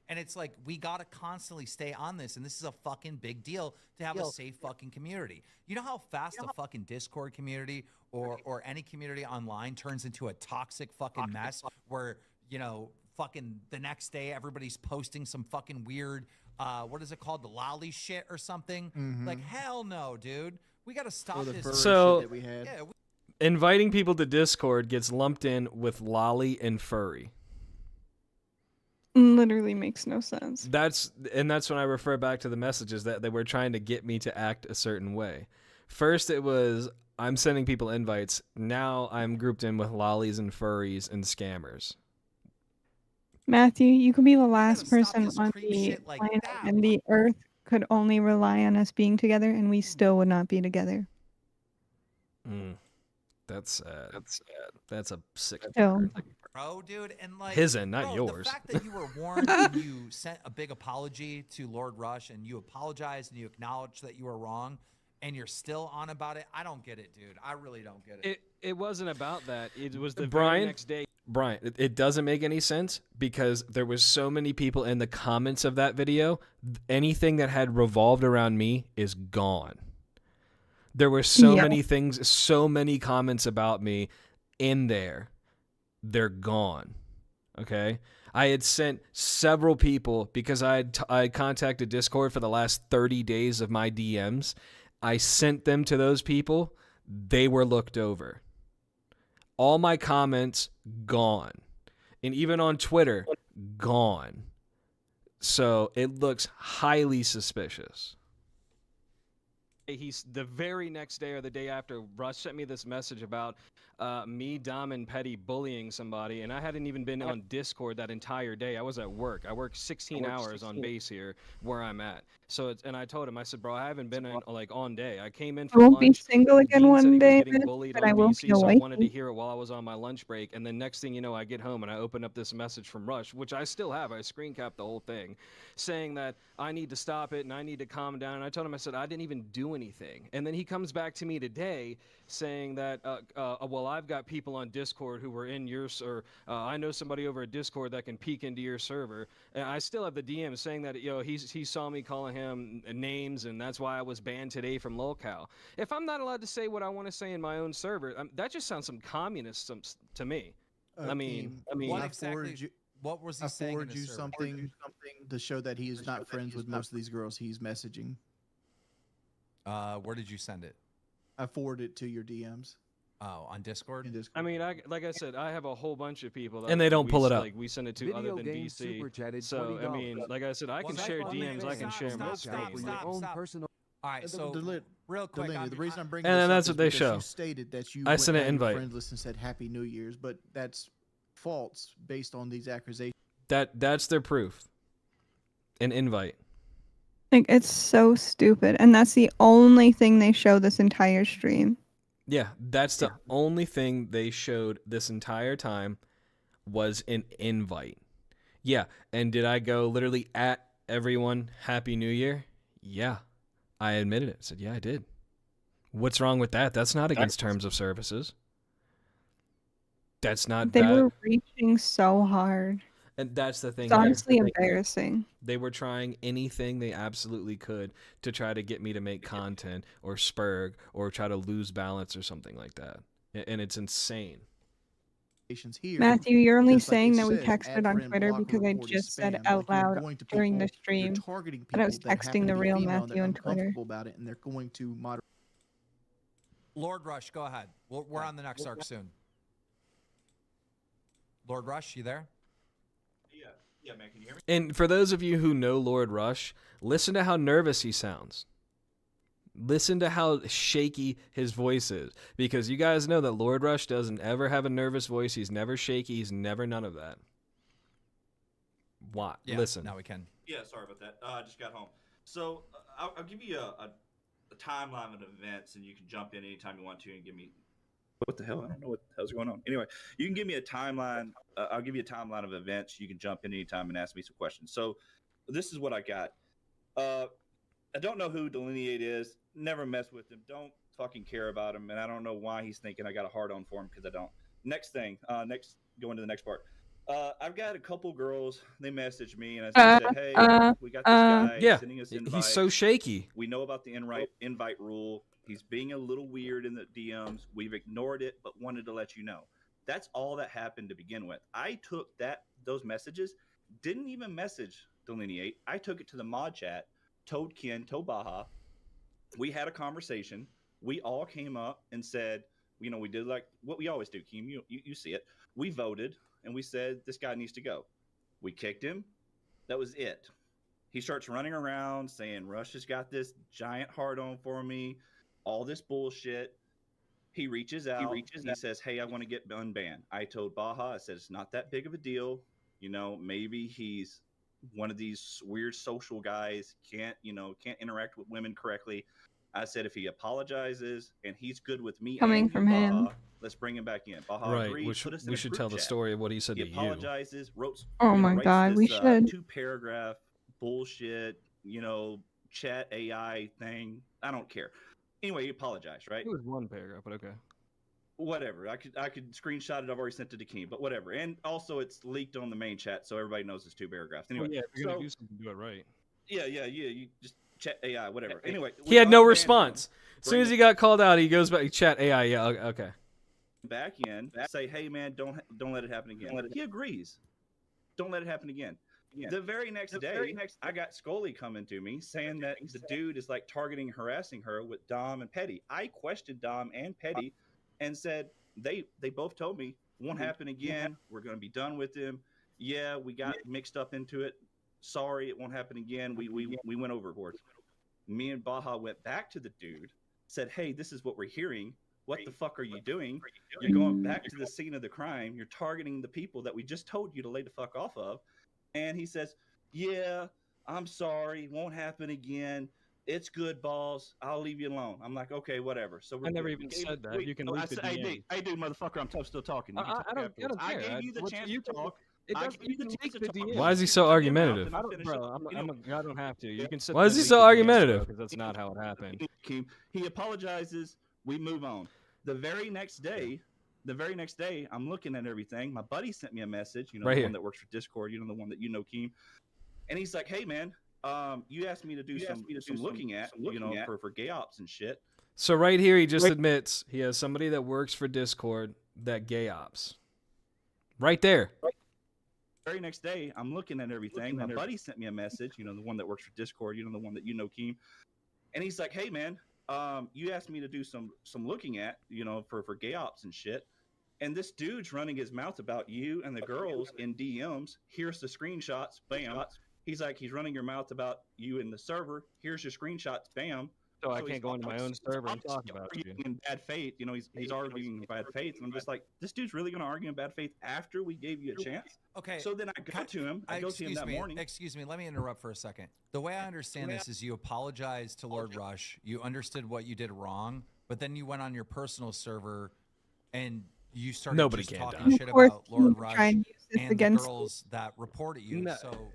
And it's like, we got to constantly stay on this. And this is a fucking big deal to have a safe fucking community. You know how fast a fucking Discord community or any community online turns into a toxic fucking mess where, you know, fucking the next day everybody's posting some fucking weird, what is it called? The lolly shit or something? Like, hell no, dude. We got to stop this. So, that we had. Yeah, inviting people to Discord gets lumped in with lolly and furry. Literally makes no sense. That's when I refer back to the messages that they were trying to get me to act a certain way. First it was, I'm sending people invites. Now I'm grouped in with lollies and furries and scammers. Matthew, you could be the last person on the planet, and the Earth could only rely on us being together, and we still would not be together. That's sad. That's a sick. Bro, dude, and like his end, not yours. The fact that you were warned and you sent a big apology to Lord Rush and you apologized and you acknowledged that you were wrong and you're still on about it. I don't get it, dude. I really don't get it. It wasn't about that. It was the Brian, very next day. Brian, it doesn't make any sense because there was so many people in the comments of that video. Anything that had revolved around me is gone. There were so many things, so many comments about me. in there, they're gone. Okay? I had sent several people because I contacted Discord for the last 30 days of my DMs. I sent them to those people. They were looked over. All my comments gone. And even on Twitter, gone. So it looks highly suspicious. He's the very next day or the day after, Russ sent me this message about me, Dom, and Petty bullying somebody, and I hadn't even been on Discord that entire day. I was at work. I work 16 hours on base here where I'm at. So, and I told him, I said, bro, I haven't been in, like on day. I came in I for won't be lunch. single again Dean said one he was day, getting bullied but on I will VC, feel so I wanted to wifey. hear it while I was on my lunch break. And then next thing you know, I get home and I open up this message from Rush, which I still have. I screen capped the whole thing, saying that I need to stop it and I need to calm down. And I told him, I said, I didn't even do anything. And then he comes back to me today saying that, well, I've got people on Discord who were in your, or I know somebody over at Discord that can peek into your server. And I still have the DM saying that, he saw me calling him names, and that's why I was banned today from Lolcow. If I'm not allowed to say what I want to say in my own server, that just sounds some communist to me. I mean, what exactly? What was he saying? I forward you something to show that he is not friends with most of these girls he's messaging. Where did you send it? I forwarded it to your DMs. Oh, on Discord? I mean, like I said, I have a whole bunch of people that and they don't pull it up. Like we send it to other than VC. So I mean, like I said, I can share DMs. I can share my screen. All right, so real quick, the reason I'm bringing and this then up that's is what they because show. You stated that you I sent an went down your invite. friends list and said Happy New Year's, but that's false based on these accusations. That's their proof. An invite. Like, it's so stupid, and that's the only thing they show this entire stream. Yeah, that's the only thing they showed this entire time was an invite. Yeah, and did I go literally at everyone Happy New Year? Yeah, I admitted it. I said, yeah, I did. What's wrong with that? That's not against terms of services. That's not They that. were reaching so hard. And that's the thing. It's honestly embarrassing. They were trying anything they absolutely could to try to get me to make content or spurg or try to lose balance or something like that. And it's insane. Here, Matthew, you're only just like saying it that we says, texted add on friend, Twitter block, because I report as just said spam. it Like, out you're loud going to during the people- stream. You're targeting And I was people that texting happen the to be real female and Matthew they're on Twitter. uncomfortable about it, and they're going to moderate. Lord Rush, go ahead. We're on the next arc soon. Lord Rush, you there? Yeah, man, can you hear me? And for those of you who know Lord Rush, listen to how nervous he sounds. Listen to how shaky his voice is. Because you guys know that Lord Rush doesn't ever have a nervous voice. He's never shaky. He's never none of that. What? Yeah, Listen. now we can. Yeah, sorry about that. I just got home. So I'll give you a timeline of events, and you can jump in anytime you want to and give me. What the hell? I don't know what the hell's going on. Anyway, you can give me a timeline. I'll give you a timeline of events. You can jump in anytime and ask me some questions. So this is what I got. I don't know who Delineate is. Never mess with him. Don't fucking care about him. And I don't know why he's thinking I got a hard on for him, because I don't. Next thing. Go into the next part. I've got a couple girls. They messaged me and I said, "Hey, we got this guy yeah, sending us invites. he's so shaky. We know about the invite rule. He's being a little weird in the DMs. We've ignored it, but wanted to let you know." That's all that happened to begin with. I took those messages, didn't even message Delineate. I took it to the mod chat, told Ken, told Baja. We had a conversation. We all came up and said, we did like what we always do, Ken. You see it. We voted. And we said, this guy needs to go. We kicked him. That was it. He starts running around saying, Rush has got this giant hard on for me, all this bullshit. He reaches out. He says, hey, I want to get unbanned. I told Baja, I said, it's not that big of a deal. Maybe he's one of these weird social guys, can't interact with women correctly. I said, if he apologizes and he's good with me Coming from Baja, him. let's bring him back in. Baja Right, agreed, which put us in we a should group tell the chat. story of what he said He to you. apologizes, Oh my God, we should. 2-paragraph bullshit, chat AI thing. I don't care. Anyway, he apologized, right? It was 1 paragraph, but okay. Whatever. I could screenshot it. I've already sent it to Keen, but whatever. And also, it's leaked on the main chat, so everybody knows it's 2 paragraphs. Anyway, yeah, if you're gonna do something, do it right. Yeah. You just chat AI, whatever. Anyway, he had no response. As soon as he got called out, he goes back. Chat AI. Yeah, okay. back in, say, hey man, don't let it happen again. He agrees. Don't let it happen again. The very next day, I got Scully coming to me saying that the dude is like targeting, harassing her with Dom and Petty. I questioned Dom and Petty and said they both told me won't happen again. We're going to be done with him. Yeah, we got mixed up into it. Sorry, it won't happen again. We went overboard. Me and Baja went back to the dude, said, hey, this is what we're hearing. What the fuck are you doing? You're going back to the scene of the crime. You're targeting the people that we just told you to lay the fuck off of. And he says, yeah, I'm sorry. Won't happen again. It's good, balls. I'll leave you alone. I'm like, okay, whatever. So I never even said that. You can leave the DM. Hey, dude, motherfucker, I'm still talking. You can talk afterwards. I gave you the chance to talk. I gave you the chance to talk. Why is he so argumentative? I don't have to. You can sit. Why is he so argumentative? Because that's not how it happened. He apologizes. We move on. The very next day, I'm looking at everything. My buddy sent me a message. You know, the one that works for Discord. You know, the one that you know, Keem. And he's like, hey man, you asked me to do some looking at, for gay ops and shit. So right here, he just admits he has somebody that works for Discord that gay ops. Right there. Very next day, I'm looking at everything. My buddy sent me a message. You know, the one that works for Discord. You know, the one that you know, Keem. And he's like, hey man, you asked me to do some looking at, for gay ops and shit. And this dude's running his mouth about you and the girls in DMs. Here's the screenshots. Bam. He's like, he's running your mouth about you in the server. Here's your screenshots. Bam. So I can't go into my own server and talk about you. In bad faith, he's arguing in bad faith, and I'm just like, this dude's really going to argue in bad faith after we gave you a chance. Okay. So then I go to him. I go to him that morning. Excuse me. Let me interrupt for a second. The way I understand this is you apologized to Lord Rush. You understood what you did wrong, but then you went on your personal server and you started talking shit about Lord Rush and the girls that reported you.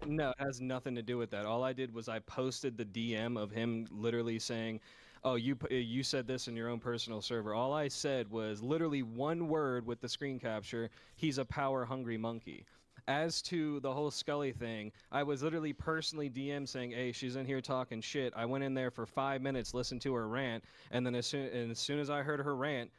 No, it has nothing to do with that. All I did was I posted the DM of him literally saying, oh, you said this in your own personal server. All I said was literally one word with the screen capture. He's a power-hungry monkey. As to the whole Scully thing, I was literally personally DM saying, hey, she's in here talking shit. I went in there for 5 minutes, listened to her rant, and then as soon as I heard her rant,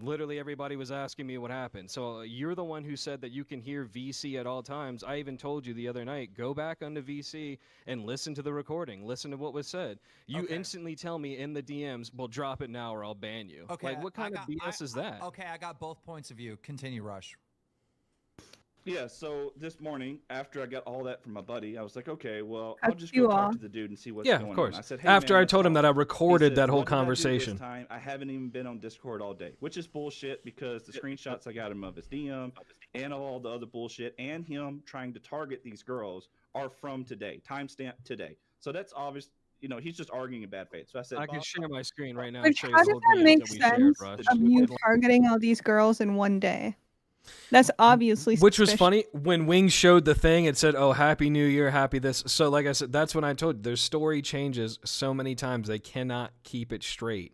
literally everybody was asking me what happened. So you're the one who said that you can hear VC at all times. I even told you the other night, go back onto VC and listen to the recording. Listen to what was said. You instantly tell me in the DMs, well, drop it now or I'll ban you. Okay. Like, what kind of BS is that? Okay, I got both points of view. Continue, Rush. Yeah, so this morning, after I got all that from my buddy, I was like, okay, well, I'll just go talk to the dude and see what's going on. Yeah, of course. I said, hey, after man, I told him that I recorded that whole what did I do conversation. this time? I haven't even been on Discord all day, which is bullshit because the screenshots I got him of his DM and all the other bullshit and him trying to target these girls are from today, timestamp today. So that's obvious. He's just arguing in bad faith. So I said, I can share my screen right now. Which, how does that make sense of you targeting all these girls in one day? That's obviously Which was suspicious. funny, when Wing showed the thing, it said, oh, Happy New Year, happy this. So like I said, that's when I told you, their story changes so many times, they cannot keep it straight.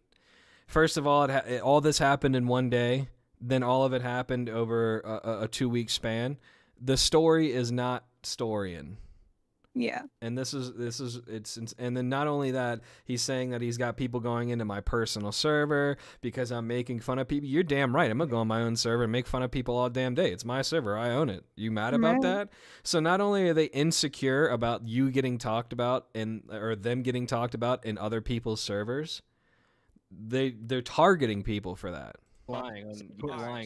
First of all, all this happened in one day, then all of it happened over a 2-week span. The story is not storying. Yeah. And and then not only that, he's saying that he's got people going into my personal server because I'm making fun of people. You're damn right. I'm going to go on my own server and make fun of people all damn day. It's my server. I own it. You mad about that? So not only are they insecure about you getting talked about or them getting talked about in other people's servers, they're targeting people for that. Lying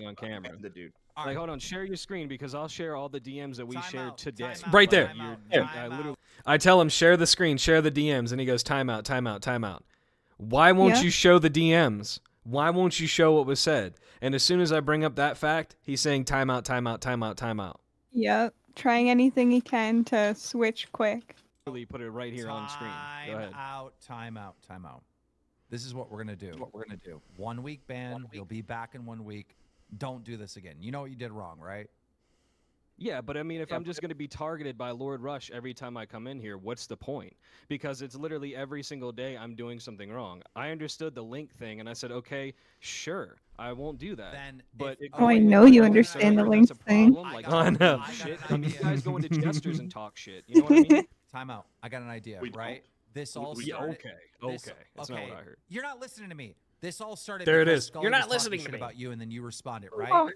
on camera. The dude. Like, hold on, share your screen because I'll share all the DMs that we shared today. Time Right out, there. I tell him, share the screen, share the DMs, and he goes, timeout, timeout, timeut. Why won't you show the DMs? Why won't you show what was said? And as soon as I bring up that fact, he's saying timeout, timeout, timeout, timeout. Yep. Trying anything he can to switch quick. Put it right here on screen. Go ahead. Time out. This is what we're going to do. 1 week ban. You'll be back in 1 week. Don't do this again. You know what you did wrong, right? Yeah, but I mean, if I'm just going to be targeted by Lord Rush every time I come in here, what's the point? Because it's literally every single day I'm doing something wrong. I understood the link thing, and I said, okay, sure, I won't do that. I know you understand the link thing. Like, I know. Shit. I mean, you guys go into Jesters and talk shit. You know what I mean? Time out. I got an idea, right? This all Okay. started. That's not what I heard. You're not listening to me. This all started There it because is. Scully You're not was talking listening to shit me. about you, and then you responded, right?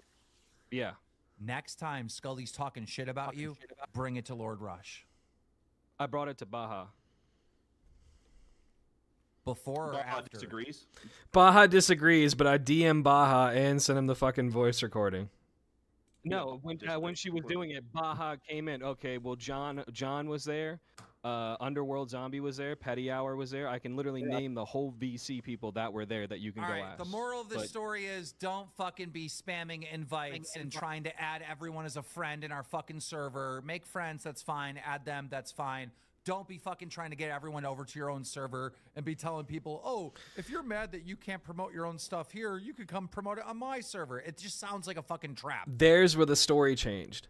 Yeah. Next time Scully's talking shit about you, bring it to Lord Rush. I brought it to Baja. Before or Baja after? disagrees. Baja disagrees, but I DM Baja and sent him the fucking voice recording. No, when she was doing it, Baja came in. Okay, well John was there, Underworld Zombie was there, Petty Hour was there. I can literally name the whole VC people that were there that you can All go right, ask. the moral of the But- story is don't fucking be spamming invites and trying to add everyone as a friend in our fucking server. Make friends, that's fine. Add them, that's fine. Don't be fucking trying to get everyone over to your own server and be telling people, oh, if you're mad that you can't promote your own stuff here, you could come promote it on my server. It just sounds like a fucking trap. There's where the story changed.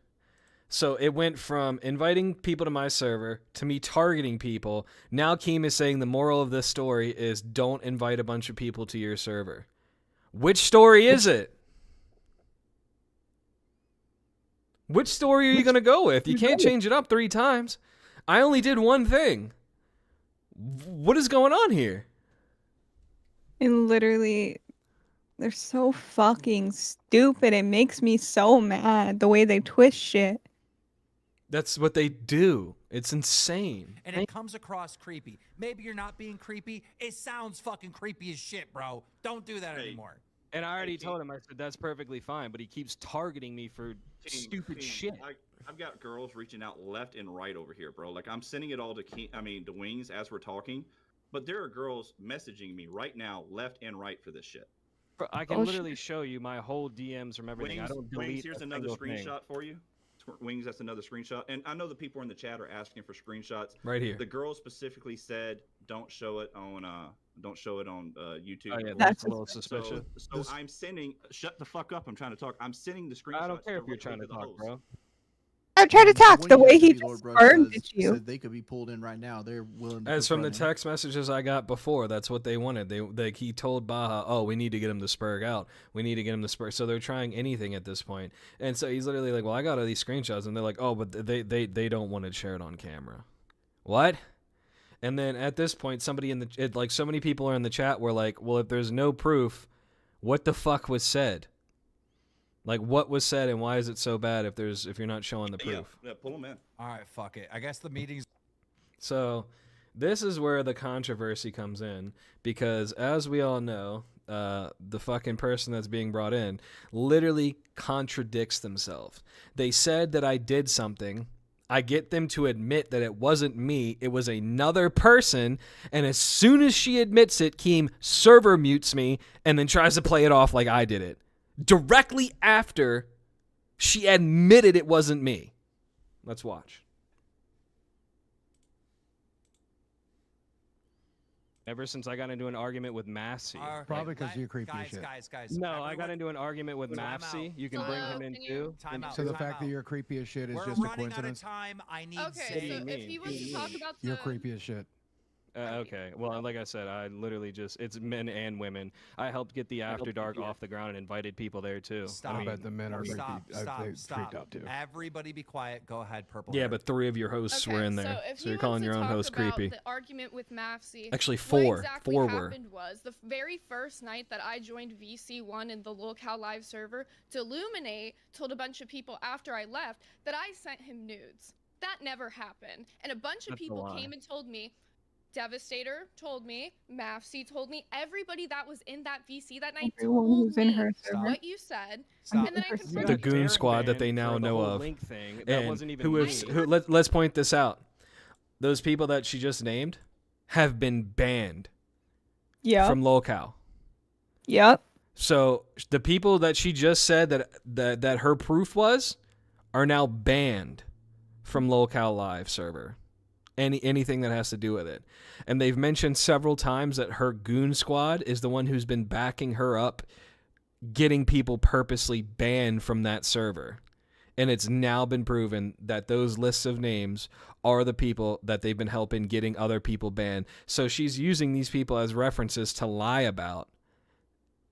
So it went from inviting people to my server to me targeting people. Now Keem is saying the moral of this story is don't invite a bunch of people to your server. Which story is it? Which story are you going to go with? You can't change it up 3 times. I only did one thing. What is going on here? And literally, they're so fucking stupid. It makes me so mad the way they twist shit. That's what they do. It's insane. And it comes across creepy. Maybe you're not being creepy. It sounds fucking creepy as shit, bro. Don't do that anymore. And I already told him, I said, that's perfectly fine, but he keeps targeting me for stupid shit. I've got girls reaching out left and right over here, bro. Like I'm sending it all to to Wings as we're talking, but there are girls messaging me right now, left and right for this shit. I can literally show you my whole DMs from everything. Wings, I don't delete Wings, here's a another single screenshot thing. for you. Wings, that's another screenshot. And I know the people in the chat are asking for screenshots. Right here. The girl specifically said, "Don't show it on YouTube." Oh, yeah, that's a little So suspicious. I'm sending. Shut the fuck up! I'm trying to talk. I'm sending the screenshots. I don't care if you're directly trying to the talk, host. bro. I'm trying to talk. The way he Lord just Brush burned says- at you. said they could be pulled in right now. They're willing to. As from the confront him. text messages I got before, that's what they wanted. He told Baja, "Oh, we need to get him to spurg out. We need to get him to spurg." So they're trying anything at this point. And so he's literally like, "Well, I got all these screenshots," and they're like, "Oh, but they don't want to share it on camera." What? And then at this point, somebody so many people are in the chat were like, "Well, if there's no proof, what the fuck was said? Like, what was said, and why is it so bad if you're not showing the proof?" Yeah, pull them in. All right, fuck it. I guess the meeting's... So this is where the controversy comes in, because as we all know, the fucking person that's being brought in literally contradicts themselves. They said that I did something. I get them to admit that it wasn't me, it was another person, and as soon as she admits it, Keem server mutes me and then tries to play it off like I did it. Directly after she admitted it wasn't me. Let's watch. Ever since I got into an argument with Massey. Probably because you're creepy as shit. Guys. No, I got into an argument with Mavsy. You can bring him in too. So the fact that you're creepy as shit is We're just a running out of coincidence. time. I need Okay, so if he wants to talk about You're creepy as shit. Okay. Well, like I said, I literally it's men and women. I helped get the After Dark off the ground and invited people there too. Stop. I bet the men are Stop. freaked out too. Everybody be quiet. Go ahead, Purple. Yeah, Hair. but 3 of your hosts were in there, if so he you're calling wants your to own talk host about creepy. The argument with Mavsy. Actually, what 4. exactly 4 were. happened was the very first night that I joined VC1 in the Lolcow live server, Illuminate told a bunch of people after I left that I sent him nudes. That never happened, and a bunch of That's a people lie. came and told me. Devastator told me, Mavsy told me, everybody that was in that VC that night Everyone told who's in me her server. what you said, Stop. and then I confirmed The it. Goon Squad that they now for the know whole of. Link thing. That And wasn't even who me. is who? Let's point this out. Those people that she just named have been banned. Yeah. From Lowcow. Yep. So the people that she just said that her proof was are now banned from Lowcow Live server. Anything that has to do with it. And they've mentioned several times that her Goon Squad is the one who's been backing her up, getting people purposely banned from that server. And it's now been proven that those lists of names are the people that they've been helping getting other people banned. So she's using these people as references to lie about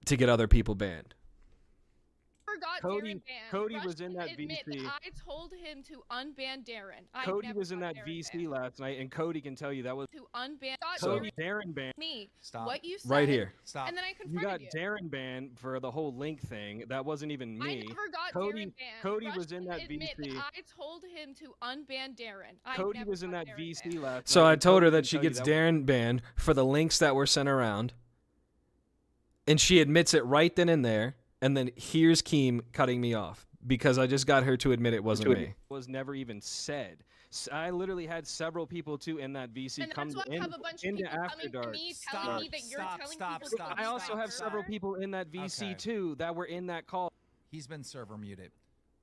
to get other people banned. never got Cody- Darren banned. Cody Rush was in can that admit VC. that I told him to unban Darren. I Cody never was in got that Darren VC banned. last night, and Cody can tell you that was To unban. Got Cody Darren banned. me. Stop. What you said. Right here. Stop. And then I You got confronted you. Darren banned for the whole link thing. That wasn't even me. I never got Cody, Darren banned. Cody Rush was in can that admit VC. that I told him to unban Darren. I Cody never was in got that Darren VC banned. last So night, I and told her Cody that can she tell you gets that Darren banned for the links that were sent around. And she admits it right then and there. And then here's Keem cutting me off because I just got her to admit it wasn't me. was never even said. I literally had several people too in that VC And come that's why I have a bunch of into people After coming to Dark. me telling me that you're telling people to I also have several people in that VC Okay. too that were in that call. He's been server muted.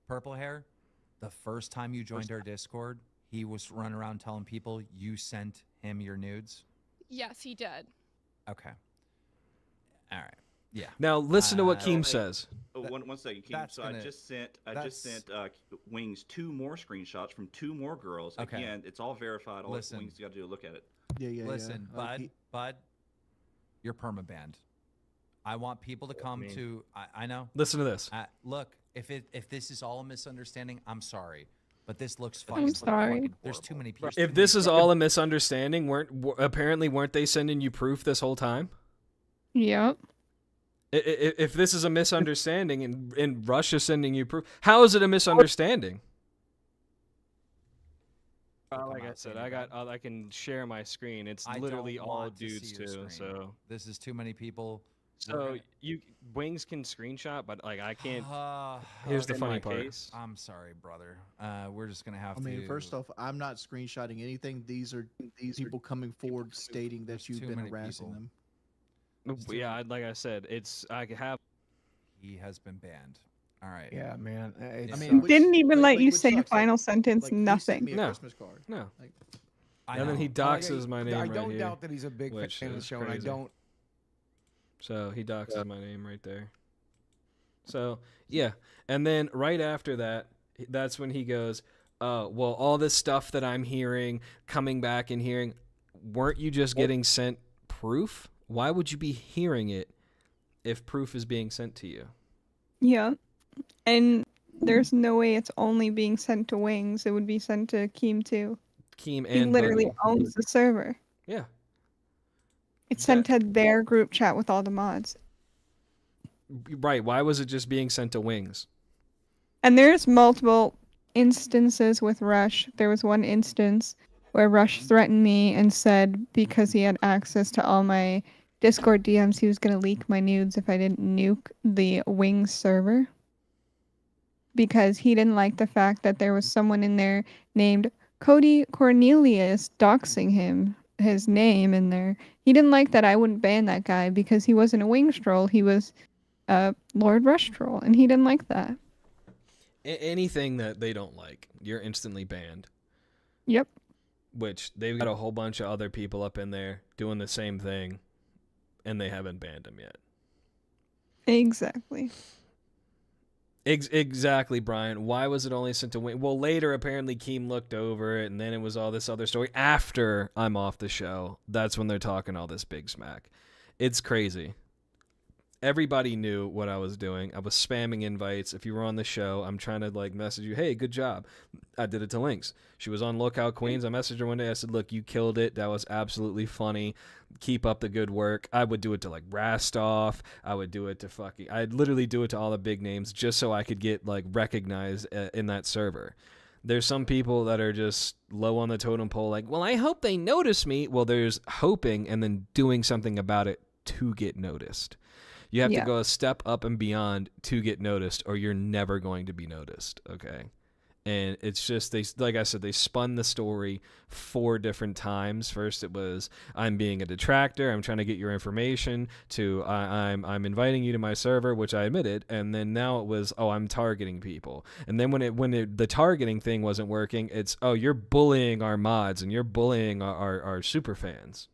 Purple hair, the first time you joined our Discord, he was running around telling people you sent him your nudes. Yes, he did. Okay. All right. Yeah. Now listen to what Oh, Keem hey, says. Oh, one second, Keem. that's So gonna- I just sent Wings 2 more screenshots from 2 more girls. Okay. Again, it's all verified. All Listen. Wings got to do is look at it. Yeah. Listen, Bud, you're permabanned. I want people to come to. I know. Listen to this. Look, if this is all a misunderstanding, I'm sorry, but this looks I'm fucking. sorry. There's too many people. If this is all a misunderstanding, apparently weren't they sending you proof this whole time? Yep. If this is a misunderstanding and Russia's sending you proof, how is it a misunderstanding? Like I said, I can share my screen. It's I literally don't all want to dudes see your too. screen. So this is too many people. So Wings can screenshot, but like I can't. Here's the in funny my part. case. I'm sorry, brother. We're just gonna have I to. mean, first off, I'm not screenshotting anything. These are people coming forward stating that you've too been many harassing people. them. Yeah, like I said, I could have. He has been banned. All right. Yeah, man. I mean, Didn't even let you which say sucks, final sentence. like, he sent Nothing. me a No. Christmas card. No. Like, And then he doxes my name I right don't here, doubt that he's a big which fan of the is show, and I crazy. don't. So he doxes my name right there. So yeah, and then right after that, that's when he goes, well, all this stuff that I'm hearing, coming back and hearing, weren't you just getting sent proof? Why would you be hearing it if proof is being sent to you? Yeah. And there's no way it's only being sent to Wings. It would be sent to Keem too. Keem He and literally Buddy. owns the server. Yeah. It's sent to their group chat with all the mods. Right. Why was it just being sent to Wings? And there's multiple instances with Rush. There was one instance where Rush threatened me and said because he had access to all my Discord DMs, he was going to leak my nudes if I didn't nuke the Wings server. Because he didn't like the fact that there was someone in there named Cody Cornelius doxing him, his name in there. He didn't like that I wouldn't ban that guy because he wasn't a Wings troll. He was a Lord Rush troll, and he didn't like that. Anything that they don't like, you're instantly banned. Yep. Which they've got a whole bunch of other people up in there doing the same thing, and they haven't banned him yet. Exactly. Exactly, Brian. Why was it only sent to Wing? Well, later, apparently, Keem looked over it, and then it was all this other story. After I'm off the show, that's when they're talking all this big smack. It's crazy. Everybody knew what I was doing. I was spamming invites. If you were on the show, I'm trying to like message you, hey, good job. I did it to Lynx. She was on Lookout Queens. I messaged her one day. I said, look, you killed it. That was absolutely funny. Keep up the good work. I would do it to like Rastoff. I would do it to I'd literally do it to all the big names just so I could get like recognized in that server. There's some people that are just low on the totem pole like, well, I hope they notice me. Well, there's hoping and then doing something about it to get noticed. You have to go a step up and beyond to get noticed, or you're never going to be noticed, okay? And it's just, like I said, they spun the story 4 different times. First it was, I'm being a detractor, I'm trying to get your information, to I'm inviting you to my server, which I admitted, and then now it was, oh, I'm targeting people. And then when the targeting thing wasn't working, it's, oh, you're bullying our mods, and you're bullying our super fans.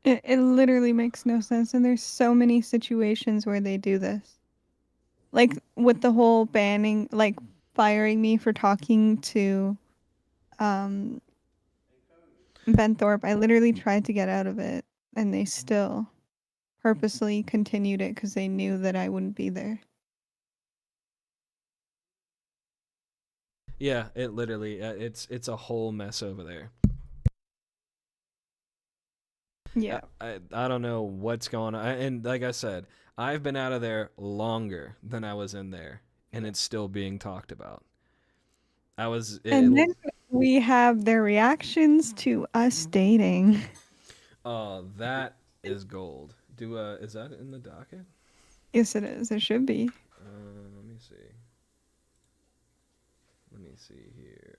It literally makes no sense, and there's so many situations where they do this. Like, with the whole banning, like, firing me for talking to, Ben Thorpe, I literally tried to get out of it, and they still purposely continued it because they knew that I wouldn't be there. Yeah, it literally, it's a whole mess over there. Yeah. I don't know what's going on. And like I said, I've been out of there longer than I was in there, and it's still being talked about. And then we have their reactions to us dating. Oh, that is gold. Is that in the docket? Yes, it is. It should be. Let me see. Let me see here.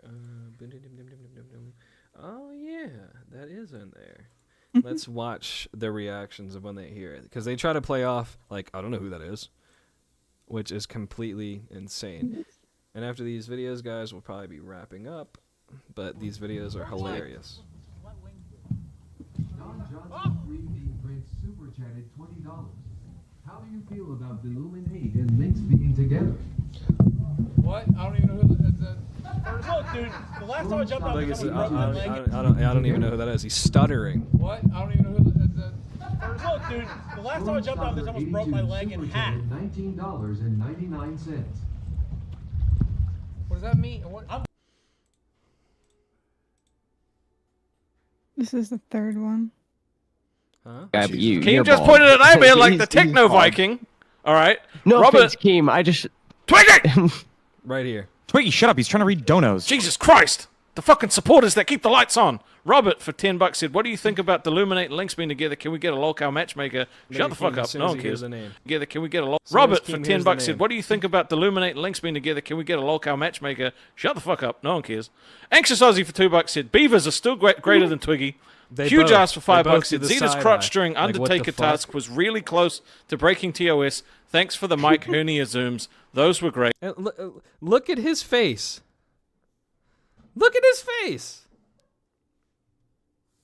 Oh yeah, that is in there. Let's watch the reactions of when they hear it, because they try to play off like, I don't know who that is, which is completely insane. And after these videos, guys, we'll probably be wrapping up, but these videos are hilarious. Super chatted $20. How do you feel about the Illuminate and Lynx being together? What? I don't even know who the first. Look, dude. The last time I jumped out, I don't even know who that is. He's stuttering. What? I don't even know who the first. Look, dude. The last time I jumped out, this almost broke my leg in half. $19.99. What does that mean? This is the third one. Huh? Yeah, but Keem just pointed at Amy like the Techno Viking. All right. No Robert, offense, Keem. I just Twiggy! Right here. Twiggy, shut up. He's trying to read donos. Jesus Christ! The fucking supporters that keep the lights on. Robert for $10 said, "What do you think about the Illuminate and Lynx being together? Can we get a Lolcow matchmaker?" Shut the fuck up. No one cares. Together, can we get a Robert for $10 said, "What do you think about the Illuminate and Lynx being together? Can we get a Lolcow matchmaker?" Shut the fuck up. No one cares. Anxious Aussie for $2 said, "Beavers are still greater than Twiggy." Huge ass for $5 said, "Zeta's crotch during Undertaker task was really close to breaking TOS. Thanks for the Mike hernia zooms. Those were great." Look at his face. Look at his face.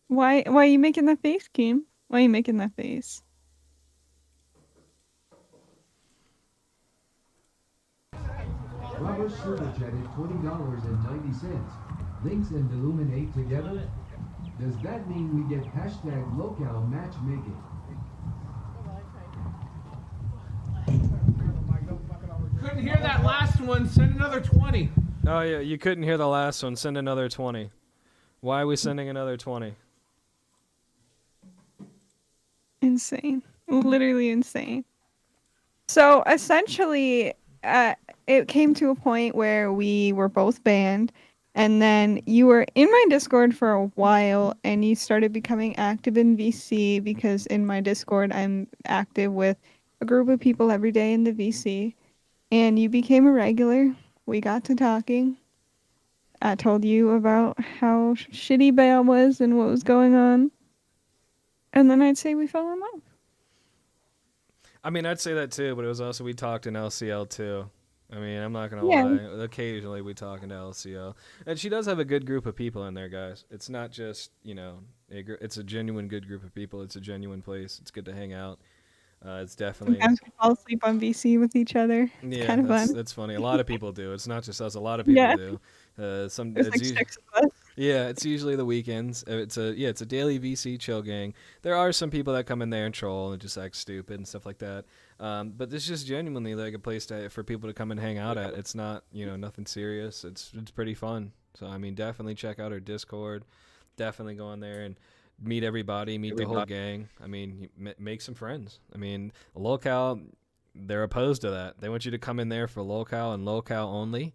Why are you making that face, Kim? Why are you making that face? Robert super chatted $20.90. Lynx and Illuminate together? Does that mean we get hashtag Lowcow matchmaking? Couldn't hear that last one. Send another 20. Oh yeah, you couldn't hear the last one. Send another 20. Why are we sending another 20? Insane. Literally insane. So essentially, it came to a point where we were both banned, and then you were in my Discord for a while, and you started becoming active in VC, because in my Discord I'm active with a group of people every day in the VC, and you became a regular. We got to talking. I told you about how shitty Bale was and what was going on. And then I'd say we fell in love. I mean, I'd say that too, but it was also, we talked in LCL too. I mean, I'm not gonna Yeah. lie. Occasionally we talk into LCL, and she does have a good group of people in there, guys. It's not just, you know, it's a genuine good group of people. It's a genuine place. It's good to hang out. It's definitely. Sometimes we fall asleep on VC with each other. It's Yeah, kind of fun. that's funny. A lot of people do. It's not just us. A lot of people Yeah. do. There's like 6 of us. Yeah, it's usually the weekends. It's a daily VC chill gang. There are some people that come in there and troll and just act stupid and stuff like that. But this is just genuinely like a place for people to come and hang out at. It's not, you know, nothing serious. It's pretty fun. So I mean, definitely check out our Discord. Definitely go on there and meet everybody, meet the whole gang. I mean, make some friends. I mean, Lolcow, they're opposed to that. They want you to come in there for Lolcow and Lolcow only,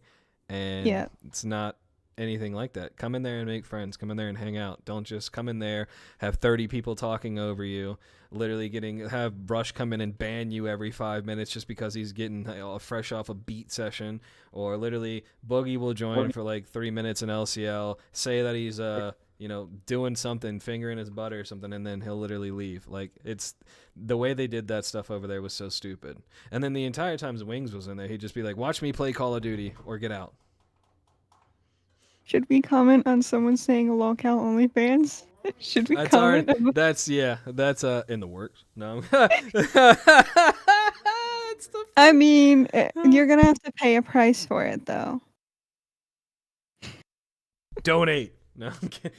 and Yeah. it's not anything like that. Come in there and make friends. Come in there and hang out. Don't just come in there, have 30 people talking over you, literally have Brush come in and ban you every 5 minutes just because he's getting fresh off a beat session, or literally Boogie will join for like 3 minutes in LCL, say that he's doing something, fingering his butt or something, and then he'll literally leave. Like, it's the way they did that stuff over there was so stupid. And then the entire time Wings was in there, he'd just be like, "Watch me play Call of Duty or get out." Should we comment on someone saying a Lolcow OnlyFans? Should we comment? That's in the works. No. I mean, you're gonna have to pay a price for it, though. Donate. No, I'm kidding.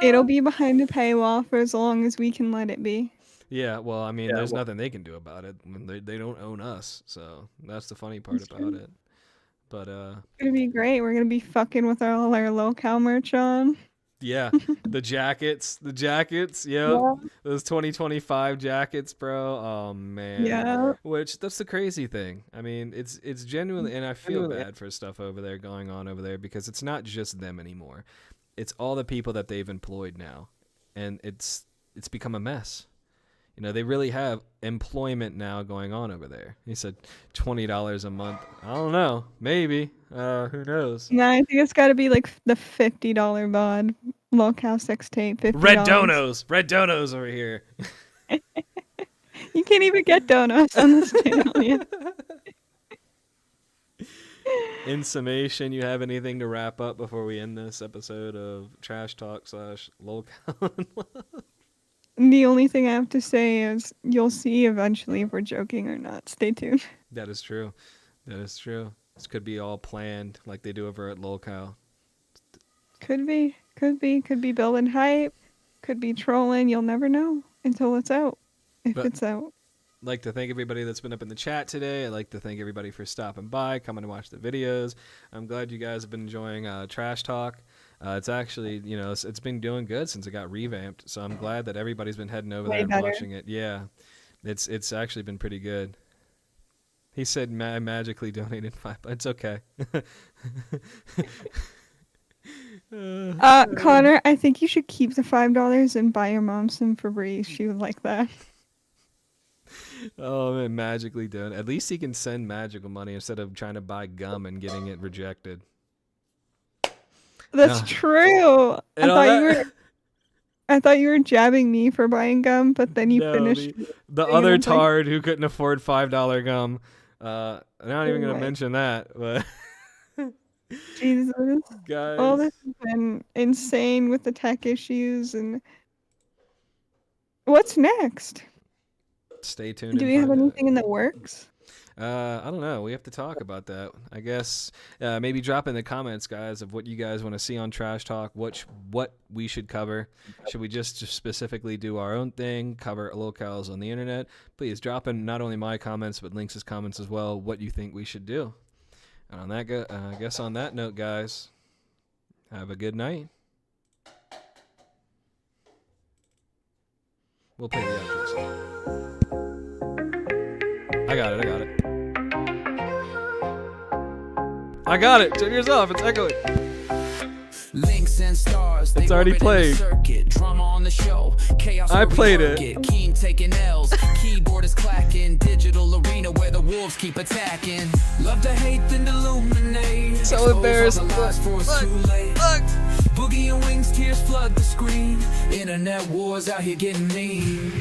It'll be behind a paywall for as long as we can let it be. Yeah, well, I mean, there's nothing they can do about it. They don't own us, so that's the funny part about it. But It's gonna be great. We're gonna be fucking with all our Lowcow merch on. yeah, the jackets, yep. Those 2025 jackets, bro. Oh man. Yeah. Which that's the crazy thing. I mean, it's genuinely, and I feel bad for stuff going on over there because it's not just them anymore. It's all the people that they've employed now, and it's become a mess. You know, they really have employment now going on over there. He said $20 a month. I don't know. Maybe. Who knows? No, I think it's got to be like the $50 bod. Lolcows sex tape. $50. Red donos over here. You can't even get donuts on this channel yet. In summation, you have anything to wrap up before we end this episode of Trash Talk / Lolcow? The only thing I have to say is you'll see eventually if we're joking or not. Stay tuned. That is true. This could be all planned like they do over at Lolcow. Could be building hype. Could be trolling. You'll never know until it's out. If it's out. I'd like to thank everybody that's been up in the chat today. I'd like to thank everybody for stopping by, coming to watch the videos. I'm glad you guys have been enjoying Trash Talk. It's actually, it's been doing good since it got revamped. So I'm glad that everybody's been heading over there and watching it. Yeah, it's actually been pretty good. He said magically donated $5. It's okay. Connor, I think you should keep the $5 and buy your mom some Febreze. She would like that. Oh man, magically done. At least he can send magical money instead of trying to buy gum and getting it rejected. That's true. I thought you were jabbing me for buying gum, but then you finished. The other tard who couldn't afford $5 gum. I'm not even gonna mention that, but Jesus, guys, all this has been insane with the tech issues and what's next? Stay tuned. Do we have anything in the works? I don't know. We have to talk about that. I guess maybe drop in the comments, guys, of what you guys want to see on Trash Talk. What we should cover. Should we just specifically do our own thing? Cover Lowcows on the internet? Please drop in not only my comments but Lynx's comments as well. What you think we should do? And on that, I guess on that note, guys, have a good night. We'll play the outro song. I got it. Turn yours off. It's echoing. Links and stars, it's already played. Drama on the show. Chaos I played it. Keen taking L's. Keyboard is clacking. Digital arena where the wolves keep attacking. Love to hate then illuminate. So embarrassed. Look. Boogie and wings, tears flood the screen. Internet wars out here getting mean.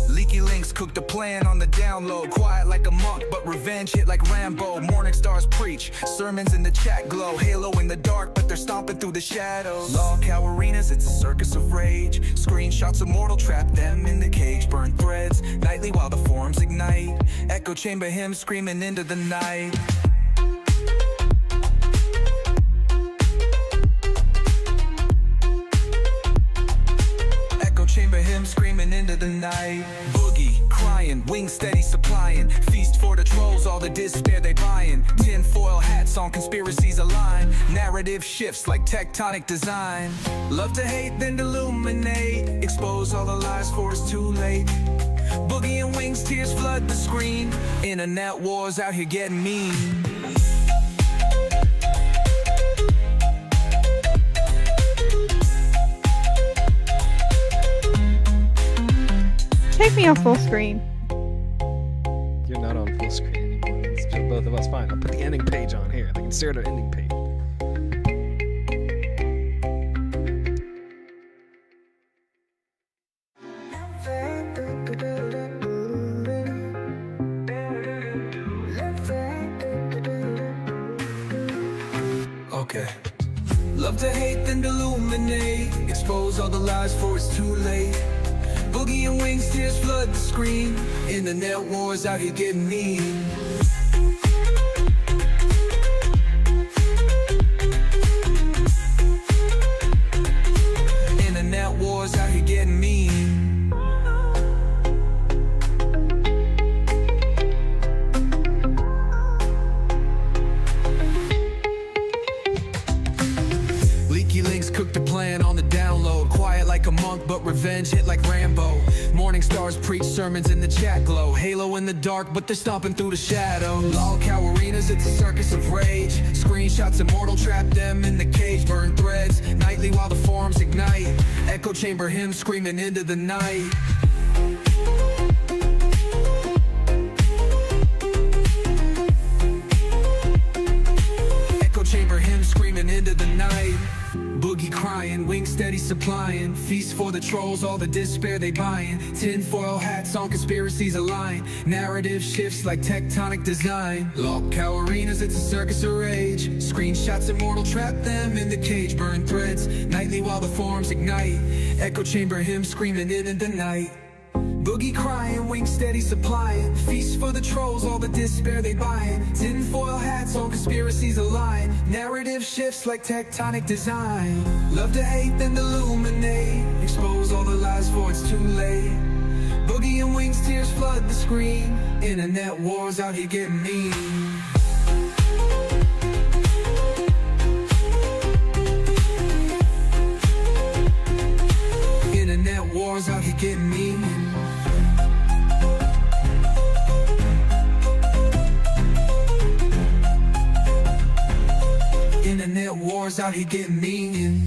Leaky links cooked a plan on the download. Quiet like a monk, but revenge hit like Rambo. Morning stars preach, sermons in the chat glow. Halo in the dark, but they're stomping through the shadows. Lolcow arenas, it's a circus of rage. Screenshots of mortal trap them in the cage. Burn threads nightly while the forums ignite. Echo chamber hymns screaming into the night. Chamber hymn screaming into the night. Boogie, crying, wings steady supplying. Feast for the trolls, all the despair they buying. Tinfoil hats on conspiracies align. Narrative shifts like tectonic design. Love to hate then illuminate. Expose all the lies for it's too late. Boogie and wings, tears flood the screen. Internet wars out here getting mean. Take me off full screen. You're not on full screen anymore. It's just both of us. Fine. I'll put the ending page on here. They can stare at our ending page. Okay. Love to hate then illuminate. Expose all the lies for it's too late. Boogie and wings, tears flood the screen. Internet wars out here getting mean. Internet revenge hit like Rambo. Morning stars preach sermons in the chat glow. Halo in the dark, but they're stomping through the shadows. Lolcow arenas, it's a circus of rage. Screenshots immortal, trap them in the cage. Burn threads nightly while the forums ignite. Echo chamber hymns screaming into the night. Echo chamber hymns screaming into the night. Boogie crying, wing steady supplying. Feast for the trolls, all the despair they buying. Tinfoil hats on conspiracies align. Narrative shifts like tectonic design. Lowcow arenas, it's a circus of rage. Screenshots immortal, trap them in the cage. Burn threads nightly while the forums ignite. Echo chamber hymns screaming in the night. Boogie crying, wing steady supplying. Feast for the trolls, all the despair they buying. Tinfoil hats on conspiracies align. Narrative shifts like tectonic design. Love to hate, then illuminate. Expose all the lies for it's too late. Boogie and wings, tears flood the screen. Internet wars out here getting mean. Internet wars out here getting mean. Internet wars out here getting mean.